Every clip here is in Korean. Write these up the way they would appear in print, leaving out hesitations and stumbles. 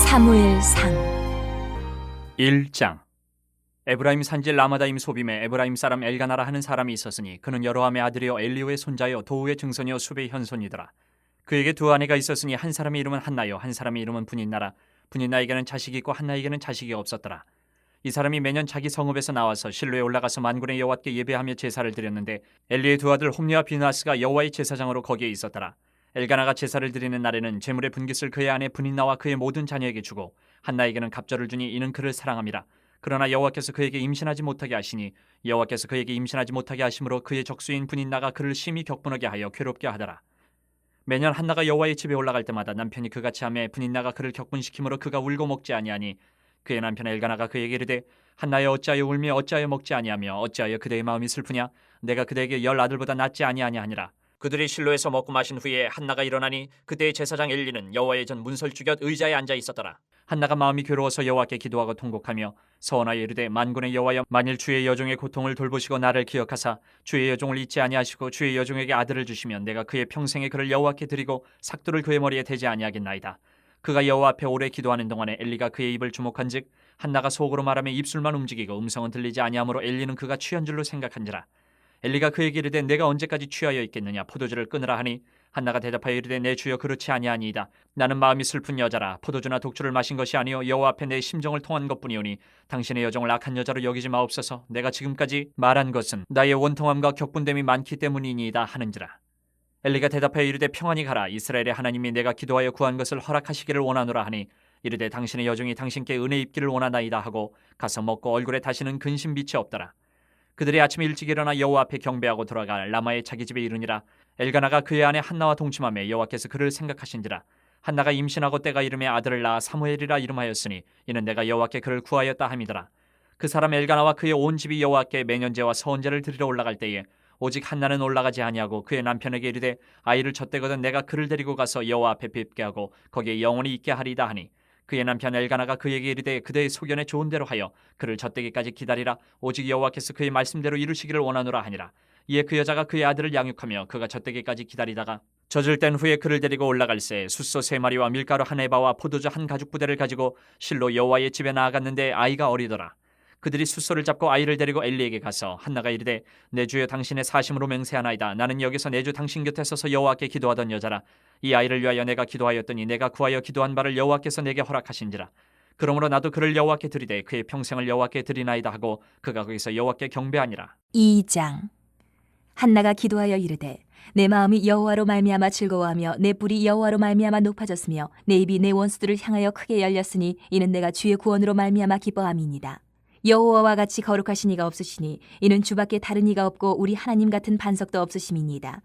사무엘상 1장. 에브라임 산지 라마다임 소빔에 에브라임 사람 엘가나라 하는 사람이 있었으니 그는 여로함의 아들이요 엘리후의 손자요 도우의 증손이요 숲의 현손이더라. 그에게 두 아내가 있었으니 한 사람의 이름은 한나요 한 사람의 이름은 분인나라. 분인나에게는 자식이 있고 한나에게는 자식이 없었더라. 이 사람이 매년 자기 성읍에서 나와서 실로에 올라가서 만군의 여호와께 예배하며 제사를 드렸는데 엘리의 두 아들 홈리와 비느하스가 여호와의 제사장으로 거기에 있었더라. 엘가나가 제사를 드리는 날에는 제물의 분깃을 그의 아내 분인나와 그의 모든 자녀에게 주고 한나에게는 갑절을 주니 이는 그를 사랑함이라. 그러나 여호와께서 그에게 임신하지 못하게 하시니 여호와께서 그에게 임신하지 못하게 하심으로 그의 적수인 분인나가 그를 심히 격분하게 하여 괴롭게 하더라. 매년 한나가 여호와의 집에 올라갈 때마다 남편이 그같이 하매 분인나가 그를 격분시키므로 그가 울고 먹지 아니하니 그의 남편 엘가나가 그에게 이르되 한나여 어찌하여 울며 어찌하여 먹지 아니하며 어찌하여 그대의 마음이 슬프냐 내가 그대에게 10 아들보다 낫지 아니하냐 하니라. 그들이 실로에서 먹고 마신 후에 한나가 일어나니 그때의 제사장 엘리는 여호와의 전 문설주 곁 의자에 앉아 있었더라. 한나가 마음이 괴로워서 여호와께 기도하고 통곡하며 서원하여 이르되 만군의 여호와여 만일 주의 여종의 고통을 돌보시고 나를 기억하사 주의 여종을 잊지 아니하시고 주의 여종에게 아들을 주시면 내가 그의 평생에 그를 여호와께 드리고 삭두를 그의 머리에 대지 아니하겠나이다. 그가 여호와 앞에 오래 기도하는 동안에 엘리가 그의 입을 주목한즉 한나가 속으로 말하며 입술만 움직이고 음성은 들리지 아니하므로 엘리는 그가 취한 줄로 생각한지라. 엘리가 그에게 이르되 내가 언제까지 취하여 있겠느냐 포도주를 끊으라 하니 한나가 대답하여 이르되 내 주여 그렇지 아니하니이다. 나는 마음이 슬픈 여자라 포도주나 독주를 마신 것이 아니요 여호와 앞에 내 심정을 통한 것뿐이오니 당신의 여종을 악한 여자로 여기지 마옵소서. 내가 지금까지 말한 것은 나의 원통함과 격분됨이 많기 때문이니이다 하는지라. 엘리가 대답하여 이르되 평안히 가라. 이스라엘의 하나님이 내가 기도하여 구한 것을 허락하시기를 원하노라 하니 이르되 당신의 여종이 당신께 은혜 입기를 원하나이다 하고 가서 먹고 얼굴에 다시는 근심 빛이 없더라. 그들이 아침에 일찍 일어나 여호와 앞에 경배하고 돌아가 라마의 자기 집에 이르니라. 엘가나가 그의 아내 한나와 동침하며 여호와께서 그를 생각하신지라. 한나가 임신하고 때가 이름에 아들을 낳아 사무엘이라 이름하였으니 이는 내가 여호와께 그를 구하였다 함이더라. 그 사람 엘가나와 그의 온 집이 여호와께 매년제와 서원제를 드리러 올라갈 때에 오직 한나는 올라가지 아니하고 그의 남편에게 이르되 아이를 젖대거든 내가 그를 데리고 가서 여호와 앞에 뵙게 하고 거기에 영원히 있게 하리이다 하니 그의 남편 엘가나가 그에게 이르되 그대의 소견에 좋은 대로 하여 그를 젖대기까지 기다리라. 오직 여호와께서 그의 말씀대로 이루시기를 원하노라 하니라. 이에 그 여자가 그의 아들을 양육하며 그가 젖대기까지 기다리다가 젖을 땐 후에 그를 데리고 올라갈새 숫소 3마리와 밀가루 1에바와 포도주 1가죽 부대를 가지고 실로 여호와의 집에 나아갔는데 아이가 어리더라. 그들이 숫소를 잡고 아이를 데리고 엘리에게 가서 한나가 이르되 내 주여 당신의 사심으로 맹세하나이다. 나는 여기서 내 주 당신 곁에 서서 여호와께 기도하던 여자라. 이 아이를 위하여 내가 기도하였더니 내가 구하여 기도한 바를 여호와께서 내게 허락하신지라. 그러므로 나도 그를 여호와께 드리되 그의 평생을 여호와께 드리나이다 하고 그가 거기서 여호와께 경배하니라. 2장. 한나가 기도하여 이르되 내 마음이 여호와로 말미암아 즐거워하며 내 뿔이 여호와로 말미암아 높아졌으며 내 입이 내 원수들을 향하여 크게 열렸으니 이는 내가 주의 구원으로 말미암아 기뻐함이니이다. 여호와와 같이 거룩하신 이가 없으시니 이는 주밖에 다른 이가 없고 우리 하나님 같은 반석도 없으심이니이다.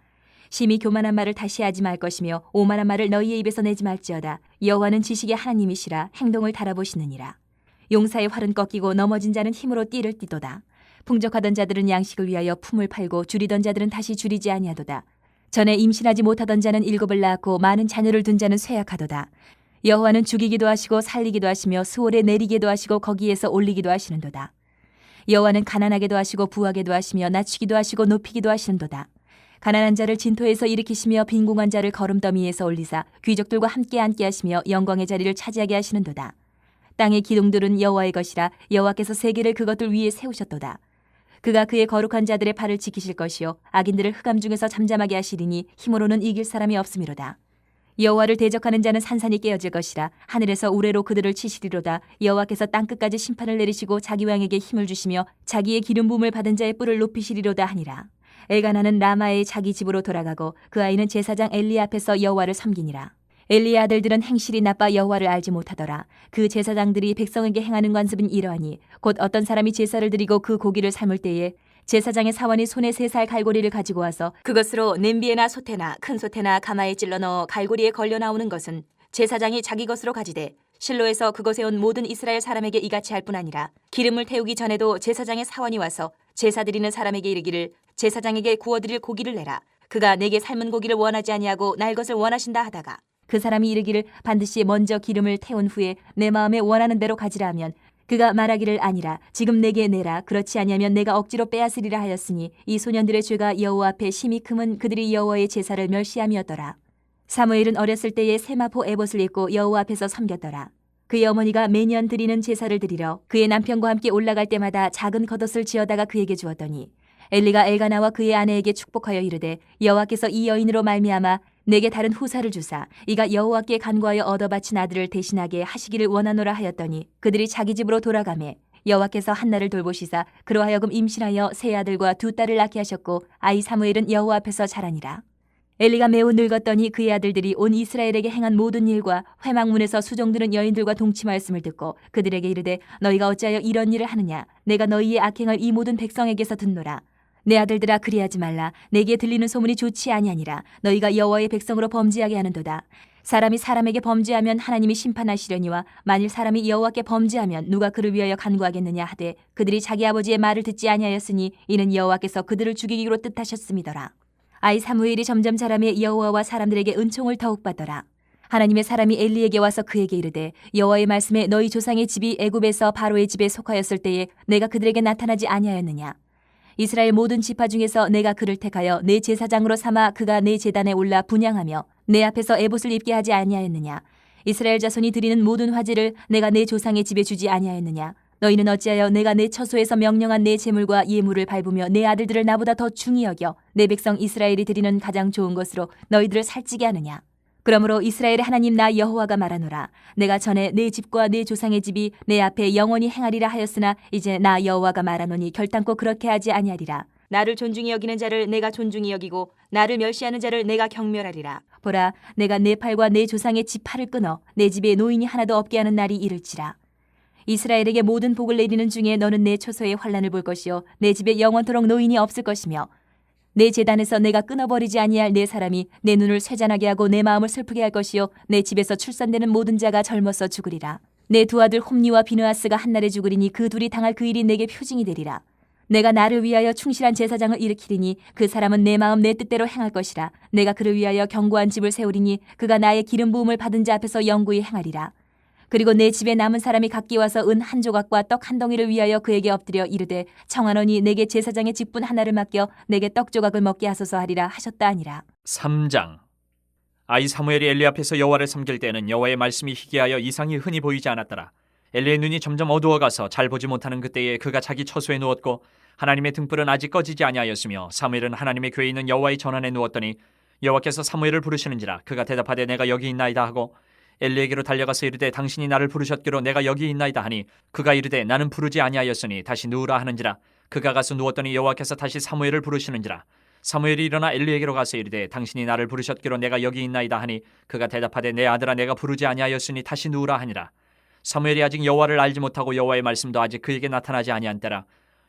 심히 교만한 말을 다시 하지 말 것이며 오만한 말을 너희의 입에서 내지 말지어다. 여호와는 지식의 하나님이시라 행동을 달아보시느니라. 용사의 활은 꺾이고 넘어진 자는 힘으로 띠를 띠도다. 풍족하던 자들은 양식을 위하여 품을 팔고 줄이던 자들은 다시 줄이지 아니하도다. 전에 임신하지 못하던 자는 7을 낳았고 많은 자녀를 둔 자는 쇠약하도다. 여호와는 죽이기도 하시고 살리기도 하시며 수월에 내리기도 하시고 거기에서 올리기도 하시는도다. 여호와는 가난하게도 하시고 부하게도 하시며 낮추기도 하시고 높이기도 하시는도다. 가난한 자를 진토에서 일으키시며 빈궁한 자를 거름더미에서 올리사 귀족들과 함께 앉게 하시며 영광의 자리를 차지하게 하시는도다. 땅의 기둥들은 여호와의 것이라 여호와께서 세계를 그것들 위에 세우셨도다. 그가 그의 거룩한 자들의 발을 지키실 것이요 악인들을 흑암 중에서 잠잠하게 하시리니 힘으로는 이길 사람이 없음이로다. 여호와를 대적하는 자는 산산이 깨어질 것이라 하늘에서 우레로 그들을 치시리로다. 여호와께서 땅끝까지 심판을 내리시고 자기 왕에게 힘을 주시며 자기의 기름 부음을 받은 자의 뿔을 높이시리로다 하니라. 엘가나는 라마의 자기 집으로 돌아가고 그 아이는 제사장 엘리 앞에서 여호와를 섬기니라. 엘리의 아들들은 행실이 나빠 여호와를 알지 못하더라. 그 제사장들이 백성에게 행하는 관습은 이러하니 곧 어떤 사람이 제사를 드리고 그 고기를 삶을 때에 제사장의 사원이 손에 3살 갈고리를 가지고 와서 그것으로 냄비에나 솥에나 큰 솥에나 가마에 찔러 넣어 갈고리에 걸려 나오는 것은 제사장이 자기 것으로 가지되 실로에서 그것에 온 모든 이스라엘 사람에게 이같이 할 뿐 아니라 기름을 태우기 전에도 제사장의 사원이 와서 제사 드리는 사람에게 이르기를 제사장에게 구워드릴 고기를 내라. 그가 내게 삶은 고기를 원하지 아니하고 날 것을 원하신다 하다가 그 사람이 이르기를 반드시 먼저 기름을 태운 후에 내 마음에 원하는 대로 가지라 하면 그가 말하기를 아니라 지금 내게 내라. 그렇지 아니하면 내가 억지로 빼앗으리라 하였으니 이 소년들의 죄가 여호와 앞에 심히 크면 그들이 여호와의 제사를 멸시함이었더라. 사무엘은 어렸을 때에 세마포 에봇을 입고 여호와 앞에서 섬겼더라. 그의 어머니가 매년 드리는 제사를 드리러 그의 남편과 함께 올라갈 때마다 작은 겉옷을 지어다가 그에게 주었더니 엘리가 엘가나와 그의 아내에게 축복하여 이르되 여호와께서 이 여인으로 말미암아 내게 다른 후사를 주사 이가 여호와께 간구하여 얻어 바친 아들을 대신하게 하시기를 원하노라 하였더니 그들이 자기 집으로 돌아가매 여호와께서 한나를 돌보시사 그로 하여금 임신하여 세 아들과 두 딸을 낳게 하셨고 아이 사무엘은 여호와 앞에서 자라니라. 엘리가 매우 늙었더니 그의 아들들이 온 이스라엘에게 행한 모든 일과 회막문에서 수종드는 여인들과 동침하였음을 듣고 그들에게 이르되 너희가 어찌하여 이런 일을 하느냐 내가 너희의 악행을 이 모든 백성에게서 듣노라. 내 아들들아 그리하지 말라. 내게 들리는 소문이 좋지 아니하니라. 너희가 여호와의 백성으로 범죄하게 하는도다. 사람이 사람에게 범죄하면 하나님이 심판하시려니와 만일 사람이 여호와께 범죄하면 누가 그를 위하여 간구하겠느냐 하되 그들이 자기 아버지의 말을 듣지 아니하였으니 이는 여호와께서 그들을 죽이기로 뜻하셨음이더라. 아이 사무엘이 점점 자라매 여호와와 사람들에게 은총을 더욱 받더라. 하나님의 사람이 엘리에게 와서 그에게 이르되 여호와의 말씀에 너희 조상의 집이 애굽에서 바로의 집에 속하였을 때에 내가 그들에게 나타나지 아니하였느냐. 이스라엘 모든 지파 중에서 내가 그를 택하여 내 제사장으로 삼아 그가 내 제단에 올라 분향하며 내 앞에서 에봇을 입게 하지 아니하였느냐. 이스라엘 자손이 드리는 모든 화제를 내가 내 조상의 집에 주지 아니하였느냐. 너희는 어찌하여 내가 내 처소에서 명령한 내 제물과 예물을 밟으며 내 아들들을 나보다 더 중히 여겨 내 백성 이스라엘이 드리는 가장 좋은 것으로 너희들을 살찌게 하느냐. 그러므로 이스라엘의 하나님 나 여호와가 말하노라. 내가 전에 내 집과 내 조상의 집이 내 앞에 영원히 행하리라 하였으나 이제 나 여호와가 말하노니 결단코 그렇게 하지 아니하리라. 나를 존중히 여기는 자를 내가 존중히 여기고 나를 멸시하는 자를 내가 경멸하리라. 보라, 내가 내 팔과 내 조상의 집 팔을 끊어 내 집에 노인이 하나도 없게 하는 날이 이를지라. 이스라엘에게 모든 복을 내리는 중에 너는 내 초소의 환난을 볼 것이요 내 집에 영원토록 노인이 없을 것이며 내 제단에서 내가 끊어버리지 아니할 내 사람이 내 눈을 쇠잔하게 하고 내 마음을 슬프게 할 것이요 내 집에서 출산되는 모든 자가 젊어서 죽으리라. 내 두 아들 홈니와 비느하스가 한날에 죽으리니 그 둘이 당할 그 일이 내게 표징이 되리라. 내가 나를 위하여 충실한 제사장을 일으키리니 그 사람은 내 마음 내 뜻대로 행할 것이라. 내가 그를 위하여 견고한 집을 세우리니 그가 나의 기름 부음을 받은 자 앞에서 영구히 행하리라. 그리고 내 집에 남은 사람이 각기 와서 은 한 조각과 떡 한 덩이를 위하여 그에게 엎드려 이르되 청하노니 내게 제사장의 직분 하나를 맡겨 내게 떡 조각을 먹게 하소서 하리라 하셨다 아니라. 3장. 아이 사무엘이 엘리 앞에서 여호와를 섬길 때에는 여호와의 말씀이 희귀하여 이상이 흔히 보이지 않았더라. 엘리의 눈이 점점 어두워가서 잘 보지 못하는 그때에 그가 자기 처소에 누웠고 하나님의 등불은 아직 꺼지지 아니하였으며 사무엘은 하나님의 궤에 있는 여호와의 전환에 누웠더니 여호와께서 사무엘을 부르시는지라. 그가 대답하되 내가 여기 있나이다 하고 엘리에게로 달려가서 이르되 당신이 나를 부르셨기로 내가 여기 있나이다 하니 그가 이르되 나는 부르지 아니하였으니 다시 누우라 하는지라. 그가 가서 누웠더니 여호와께서 다시 사무엘을 부르시는지라. 사무엘이 일어나 엘리에게로 가서 이르되 당신이 나를 부르셨기로 내가 여기 있나이다 하니 그가 대답하되 내 아들아 내가 부르지 아니하였으니 다시 누우라 하니라. 사무엘이 아직 여호와를 알지 못하고 여호와의 말씀도 아직 그에게 나타나지 아니한 때라.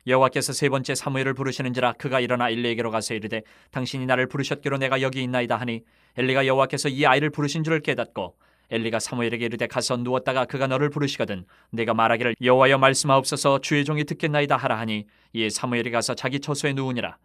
여호와께서 세 번째 사무엘을 부르시는지라. 그가 일어나 엘리에게로 가서 이르되 당신이 나를 부르셨기로 내가 여기 있나이다 하니 엘리가 여호와께서 이 아이를 부르신 줄을 깨닫고 엘리가 사무엘에게 이르되 가서 누웠다가 그가 너를 부르시거든 내가 말하기를 여호와여 말씀하옵소서 주의 종이 듣겠나이다 하라 하니 이에 사무엘이 가서 자기 처소에 누우니라.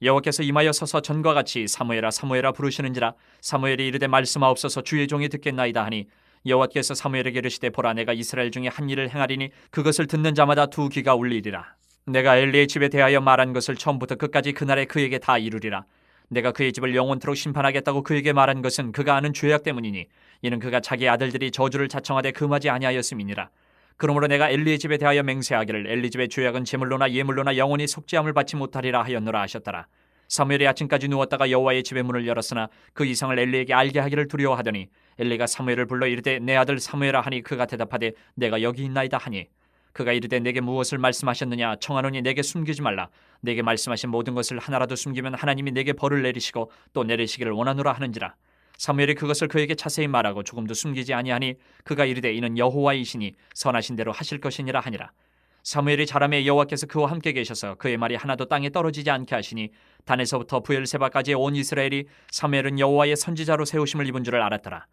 여호와께서 임하여 서서 전과 같이 사무엘아 사무엘아 부르시는지라. 사무엘이 이르되 말씀하옵소서 주의 종이 듣겠나이다 하니 여호와께서 사무엘에게 이르시되 보라 내가 이스라엘 중에 한 일을 행하리니 그것을 듣는 자마다 두 귀가 울리리라. 내가 엘리의 집에 대하여 말한 것을 처음부터 끝까지 그날에 그에게 다 이루리라. 내가 그의 집을 영원토록 심판하겠다고 그에게 말한 것은 그가 아는 죄악 때문이니 이는 그가 자기 아들들이 저주를 자청하되 금하지 아니하였음이니라. 그러므로 내가 엘리의 집에 대하여 맹세하기를 엘리 집의 죄악은 제물로나 예물로나 영원히 속죄함을 받지 못하리라 하였노라 하셨더라. 사무엘이 아침까지 누웠다가 여호와의 집의 문을 열었으나 그 이상을 엘리에게 알게 하기를 두려워하더니 엘리가 사무엘을 불러 이르되 내 아들 사무엘아 하니 그가 대답하되 내가 여기 있나이다 하니 그가 이르되 내게 무엇을 말씀하셨느냐 청하노니 내게 숨기지 말라. 내게 말씀하신 모든 것을 하나라도 숨기면 하나님이 내게 벌을 내리시고 또 내리시기를 원하노라 하는지라. 사무엘이 그것을 그에게 자세히 말하고 조금도 숨기지 아니하니 그가 이르되 이는 여호와이시니 선하신 대로 하실 것이니라 하니라. 사무엘이 자라매 여호와께서 그와 함께 계셔서 그의 말이 하나도 땅에 떨어지지 않게 하시니 단에서부터 부엘세바까지의 온 이스라엘이 사무엘은 여호와의 선지자로 세우심을 입은 줄을 알았더라.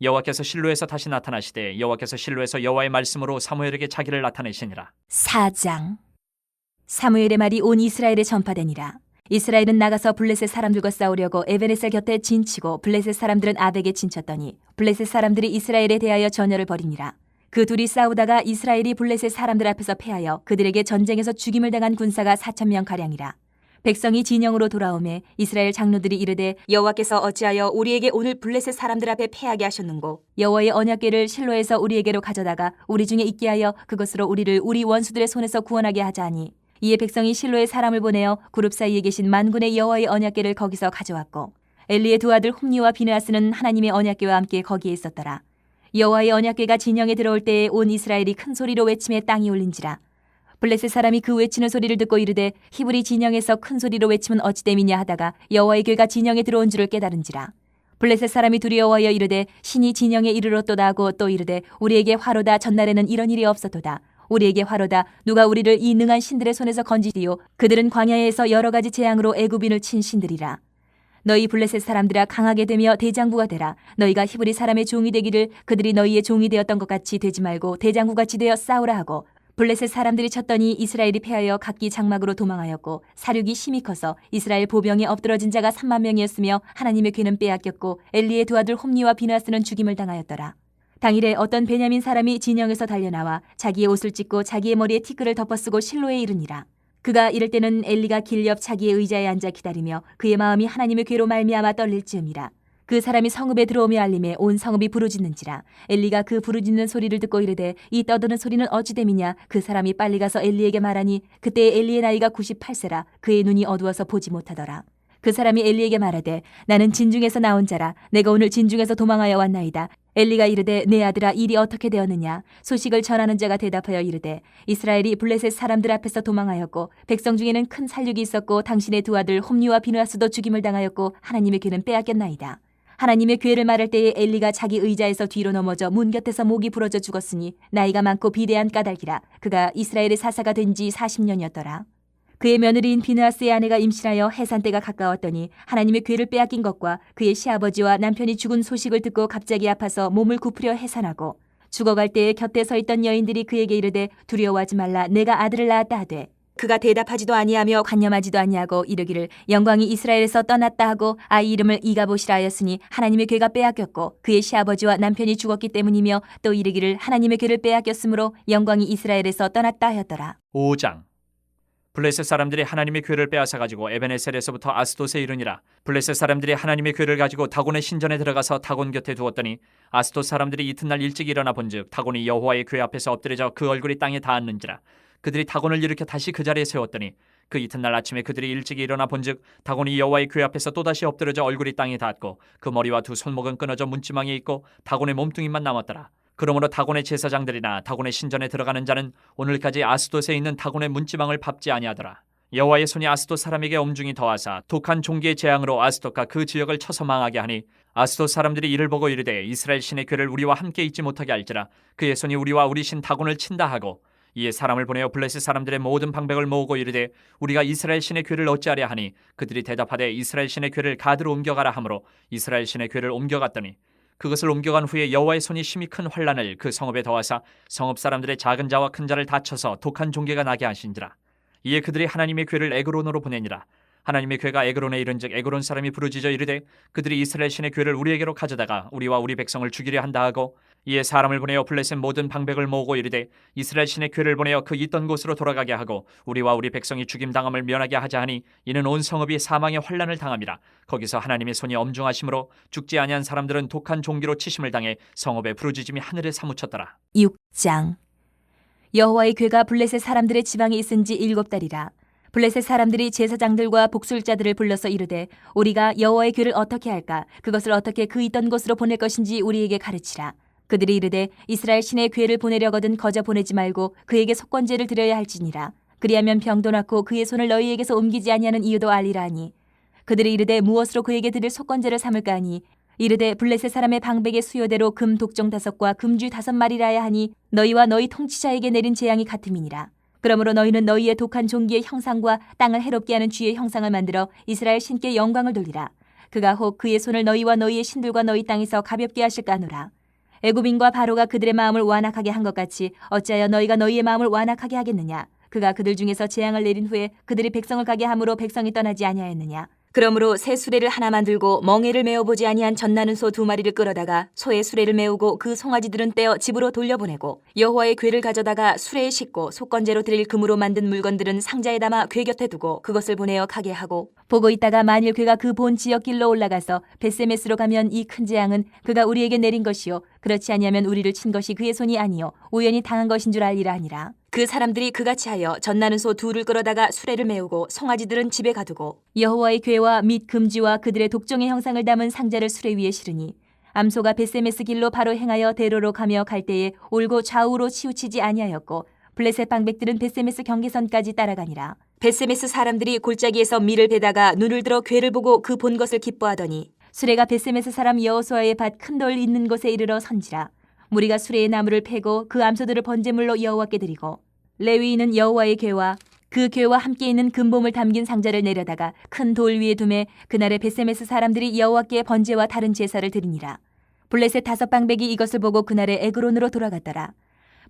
여호와께서 실로에서 다시 나타나시되 여호와께서 실로에서 여호와의 말씀으로 사무엘에게 자기를 나타내시니라. 4장. 사무엘의 말이 온 이스라엘에 전파되니라. 이스라엘은 나가서 블레셋 사람들과 싸우려고 에베네셀 곁에 진치고 블레셋 사람들은 아벡에 진쳤더니 블레셋 사람들이 이스라엘에 대하여 전열을 벌이니라. 그 둘이 싸우다가 이스라엘이 블레셋 사람들 앞에서 패하여 그들에게 전쟁에서 죽임을 당한 군사가 4,000명 가량이라. 백성이 진영으로 돌아오매 이스라엘 장로들이 이르되 여호와께서 어찌하여 우리에게 오늘 블레셋 사람들 앞에 패하게 하셨는고 여호와의 언약궤를 실로에서 우리에게로 가져다가 우리 중에 있게 하여 그것으로 우리를 우리 원수들의 손에서 구원하게 하자니 이에 백성이 실로에 사람을 보내어 그룹 사이에 계신 만군의 여호와의 언약궤를 거기서 가져왔고 엘리의 두 아들 홈니와 비느하스는 하나님의 언약궤와 함께 거기에 있었더라. 여호와의 언약궤가 진영에 들어올 때에 온 이스라엘이 큰 소리로 외침에 땅이 울린지라. 블레셋 사람이 그 외치는 소리를 듣고 이르되 히브리 진영에서 큰 소리로 외치면 어찌 됨이냐 하다가 여호와의 궤가 진영에 들어온 줄을 깨달은지라. 블레셋 사람이 두려워하여 이르되 신이 진영에 이르렀도다 하고 또 이르되 우리에게 화로다 전날에는 이런 일이 없었도다. 우리에게 화로다 누가 우리를 이 능한 신들의 손에서 건지리요 그들은 광야에서 여러 가지 재앙으로 애굽인을 친 신들이라. 너희 블레셋 사람들아 강하게 되며 대장부가 되라. 너희가 히브리 사람의 종이 되기를 그들이 너희의 종이 되었던 것 같이 되지 말고 대장부같이 되어 싸우라 하고 블레셋 사람들이 쳤더니 이스라엘이 패하여 각기 장막으로 도망하였고 사륙이 심히 커서 이스라엘 보병에 엎드러진 자가 3만 명이었으며 하나님의 궤는 빼앗겼고 엘리의 두 아들 홈니와 비느하스는 죽임을 당하였더라. 당일에 어떤 베냐민 사람이 진영에서 달려나와 자기의 옷을 찢고 자기의 머리에 티끌을 덮어쓰고 실로에 이르니라. 그가 이럴 때는 엘리가 길 옆 자기의 의자에 앉아 기다리며 그의 마음이 하나님의 궤로 말미암아 떨릴 즈음이라. 그 사람이 성읍에 들어오며 알림에 온 성읍이 부르짖는지라. 엘리가 그 부르짖는 소리를 듣고 이르되 이 떠드는 소리는 어찌 됨이냐. 그 사람이 빨리 가서 엘리에게 말하니 그때 엘리의 나이가 98세라. 그의 눈이 어두워서 보지 못하더라. 그 사람이 엘리에게 말하되 나는 진중에서 나온 자라. 내가 오늘 진중에서 도망하여 왔나이다. 엘리가 이르되 내 아들아 일이 어떻게 되었느냐. 소식을 전하는 자가 대답하여 이르되 이스라엘이 블레셋 사람들 앞에서 도망하였고 백성 중에는 큰 살육이 있었고 당신의 두 아들 홈니와 비느하스도 죽임을 당하였고 하나님의 궤는 빼앗겼나이다. 하나님의 궤를 말할 때에 엘리가 자기 의자에서 뒤로 넘어져 문 곁에서 목이 부러져 죽었으니 나이가 많고 비대한 까닭이라. 그가 이스라엘의 사사가 된 지 40년이었더라. 그의 며느리인 비느하스의 아내가 임신하여 해산 때가 가까웠더니 하나님의 궤를 빼앗긴 것과 그의 시아버지와 남편이 죽은 소식을 듣고 갑자기 아파서 몸을 굽으려 해산하고 죽어갈 때에 곁에 서 있던 여인들이 그에게 이르되 두려워하지 말라 내가 아들을 낳았다 하되 그가 대답하지도 아니하며 관념하지도 아니하고 이르기를 영광이 이스라엘에서 떠났다 하고 아이 이름을 이가봇이라 하였으니 하나님의 궤가 빼앗겼고 그의 시아버지와 남편이 죽었기 때문이며 또 이르기를 하나님의 궤를 빼앗겼으므로 영광이 이스라엘에서 떠났다 하였더라. 5장. 블레셋 사람들이 하나님의 궤를 빼앗아 가지고 에베네셀에서부터 아스돗에 이르니라. 블레셋 사람들이 하나님의 궤를 가지고 다곤의 신전에 들어가서 다곤 곁에 두었더니 아스돗 사람들이 이튿날 일찍 일어나 본즉 다곤이 여호와의 궤 앞에서 엎드려져 그 얼굴이 땅에 닿았는지라. 그들이 다곤을 일으켜 다시 그 자리에 세웠더니 그 이튿날 아침에 그들이 일찍 일어나 본즉 다곤이 여호와의 궤 앞에서 또다시 엎드려져 얼굴이 땅에 닿았고 그 머리와 두 손목은 끊어져 문지망에 있고 다곤의 몸뚱이만 남았더라. 그러므로 다곤의 제사장들이나 다곤의 신전에 들어가는 자는 오늘까지 아스돗에 있는 다곤의 문지망을 밟지 아니하더라. 여호와의 손이 아스돗 사람에게 엄중히 더하사 독한 종기의 재앙으로 아스돗과 그 지역을 쳐서 망하게 하니 아스돗 사람들이 이를 보고 이르되 이스라엘 신의 궤를 우리와 함께 있지 못하게 할지라. 그의 손이 우리와 우리 신 다곤을 친다 하고 이에 사람을 보내어 블레셋 사람들의 모든 방백을 모으고 이르되 우리가 이스라엘 신의 궤를 어찌하랴 하니 그들이 대답하되 이스라엘 신의 궤를 가드로 옮겨가라 하므로 이스라엘 신의 궤를 옮겨갔더니 그것을 옮겨간 후에 여호와의 손이 심히 큰 환란을 그 성읍에 더하사 성읍 사람들의 작은 자와 큰 자를 다쳐서 독한 종괴가 나게 하신지라. 이에 그들이 하나님의 궤를 에그론으로 보내니라. 하나님의 궤가 에그론에 이른즉 에그론 사람이 부르짖어 이르되 그들이 이스라엘 신의 궤를 우리에게로 가져다가 우리와 우리 백성을 죽이려 한다 하고 이에 사람을 보내어 블레셋 모든 방백을 모으고 이르되 이스라엘 신의 궤를 보내어 그 있던 곳으로 돌아가게 하고 우리와 우리 백성이 죽임당함을 면하게 하자 하니 이는 온 성읍이 사망의 환란을 당함이라. 거기서 하나님의 손이 엄중하심으로 죽지 아니한 사람들은 독한 종기로 치심을 당해 성읍의 부르짖음이 하늘에 사무쳤더라. 6장. 여호와의 궤가 블레셋 사람들의 지방에 있은 지 7달이라. 블레셋 사람들이 제사장들과 복술자들을 불러서 이르되 우리가 여호와의 궤를 어떻게 할까? 그것을 어떻게 그 있던 곳으로 보낼 것인지 우리에게 가르치라. 그들이 이르되 이스라엘 신의 궤를 보내려거든 거저 보내지 말고 그에게 속건제를 드려야 할지니라. 그리하면 병도 낫고 그의 손을 너희에게서 옮기지 아니하는 이유도 알리라 하니 그들이 이르되 무엇으로 그에게 드릴 속건제를 삼을까 하니 이르되 블레셋 사람의 방백의 수요대로 금 독종 5과 금쥐 5마리라야 하니 너희와 너희 통치자에게 내린 재앙이 같음이니라. 그러므로 너희는 너희의 독한 종기의 형상과 땅을 해롭게 하는 쥐의 형상을 만들어 이스라엘 신께 영광을 돌리라. 그가 혹 그의 손을 너희와 너희의 신들과 너희 땅에서 가볍게 하실까 하노라. 애굽인과 바로가 그들의 마음을 완악하게 한 것 같이 어찌하여 너희가 너희의 마음을 완악하게 하겠느냐. 그가 그들 중에서 재앙을 내린 후에 그들이 백성을 가게 함으로 백성이 떠나지 아니하였느냐. 그러므로 새 수레를 하나 만들고 멍에를 메어보지 아니한 젖나는 소 2마리를 끌어다가 소의 수레를 메우고 그 송아지들은 떼어 집으로 돌려보내고 여호와의 궤를 가져다가 수레에 싣고 속건제로 드릴 금으로 만든 물건들은 상자에 담아 궤 곁에 두고 그것을 보내어 가게 하고 보고 있다가 만일 그가 그 본 지역 길로 올라가서 벳세메스로 가면 이 큰 재앙은 그가 우리에게 내린 것이요 그렇지 아니하면 우리를 친 것이 그의 손이 아니요 우연히 당한 것인 줄 알리라 하니라. 그 사람들이 그같이 하여 젖나는 소 2를 끌어다가 수레를 메우고 송아지들은 집에 가두고 여호와의 궤와 및 금지와 그들의 독종의 형상을 담은 상자를 수레 위에 실으니 암소가 벳세메스 길로 바로 행하여 대로로 가며 갈 때에 올고 좌우로 치우치지 아니하였고 블레셋 방백들은 벳세메스 경계선까지 따라가니라. 벳세메스 사람들이 골짜기에서 밀을 베다가 눈을 들어 궤를 보고 그 본 것을 기뻐하더니 수레가 벳세메스 사람 여호수아의 밭 큰 돌 있는 곳에 이르러 선지라. 무리가 수레의 나무를 패고 그 암소들을 번제물로 여호와께 드리고 레위인은 여호와의 궤와 그 궤와 함께 있는 금봄을 담긴 상자를 내려다가 큰 돌 위에 두매 그날에 벳세메스 사람들이 여호와께 번제와 다른 제사를 드리니라. 블레셋 5방백이 이것을 보고 그날에 에그론으로 돌아갔더라.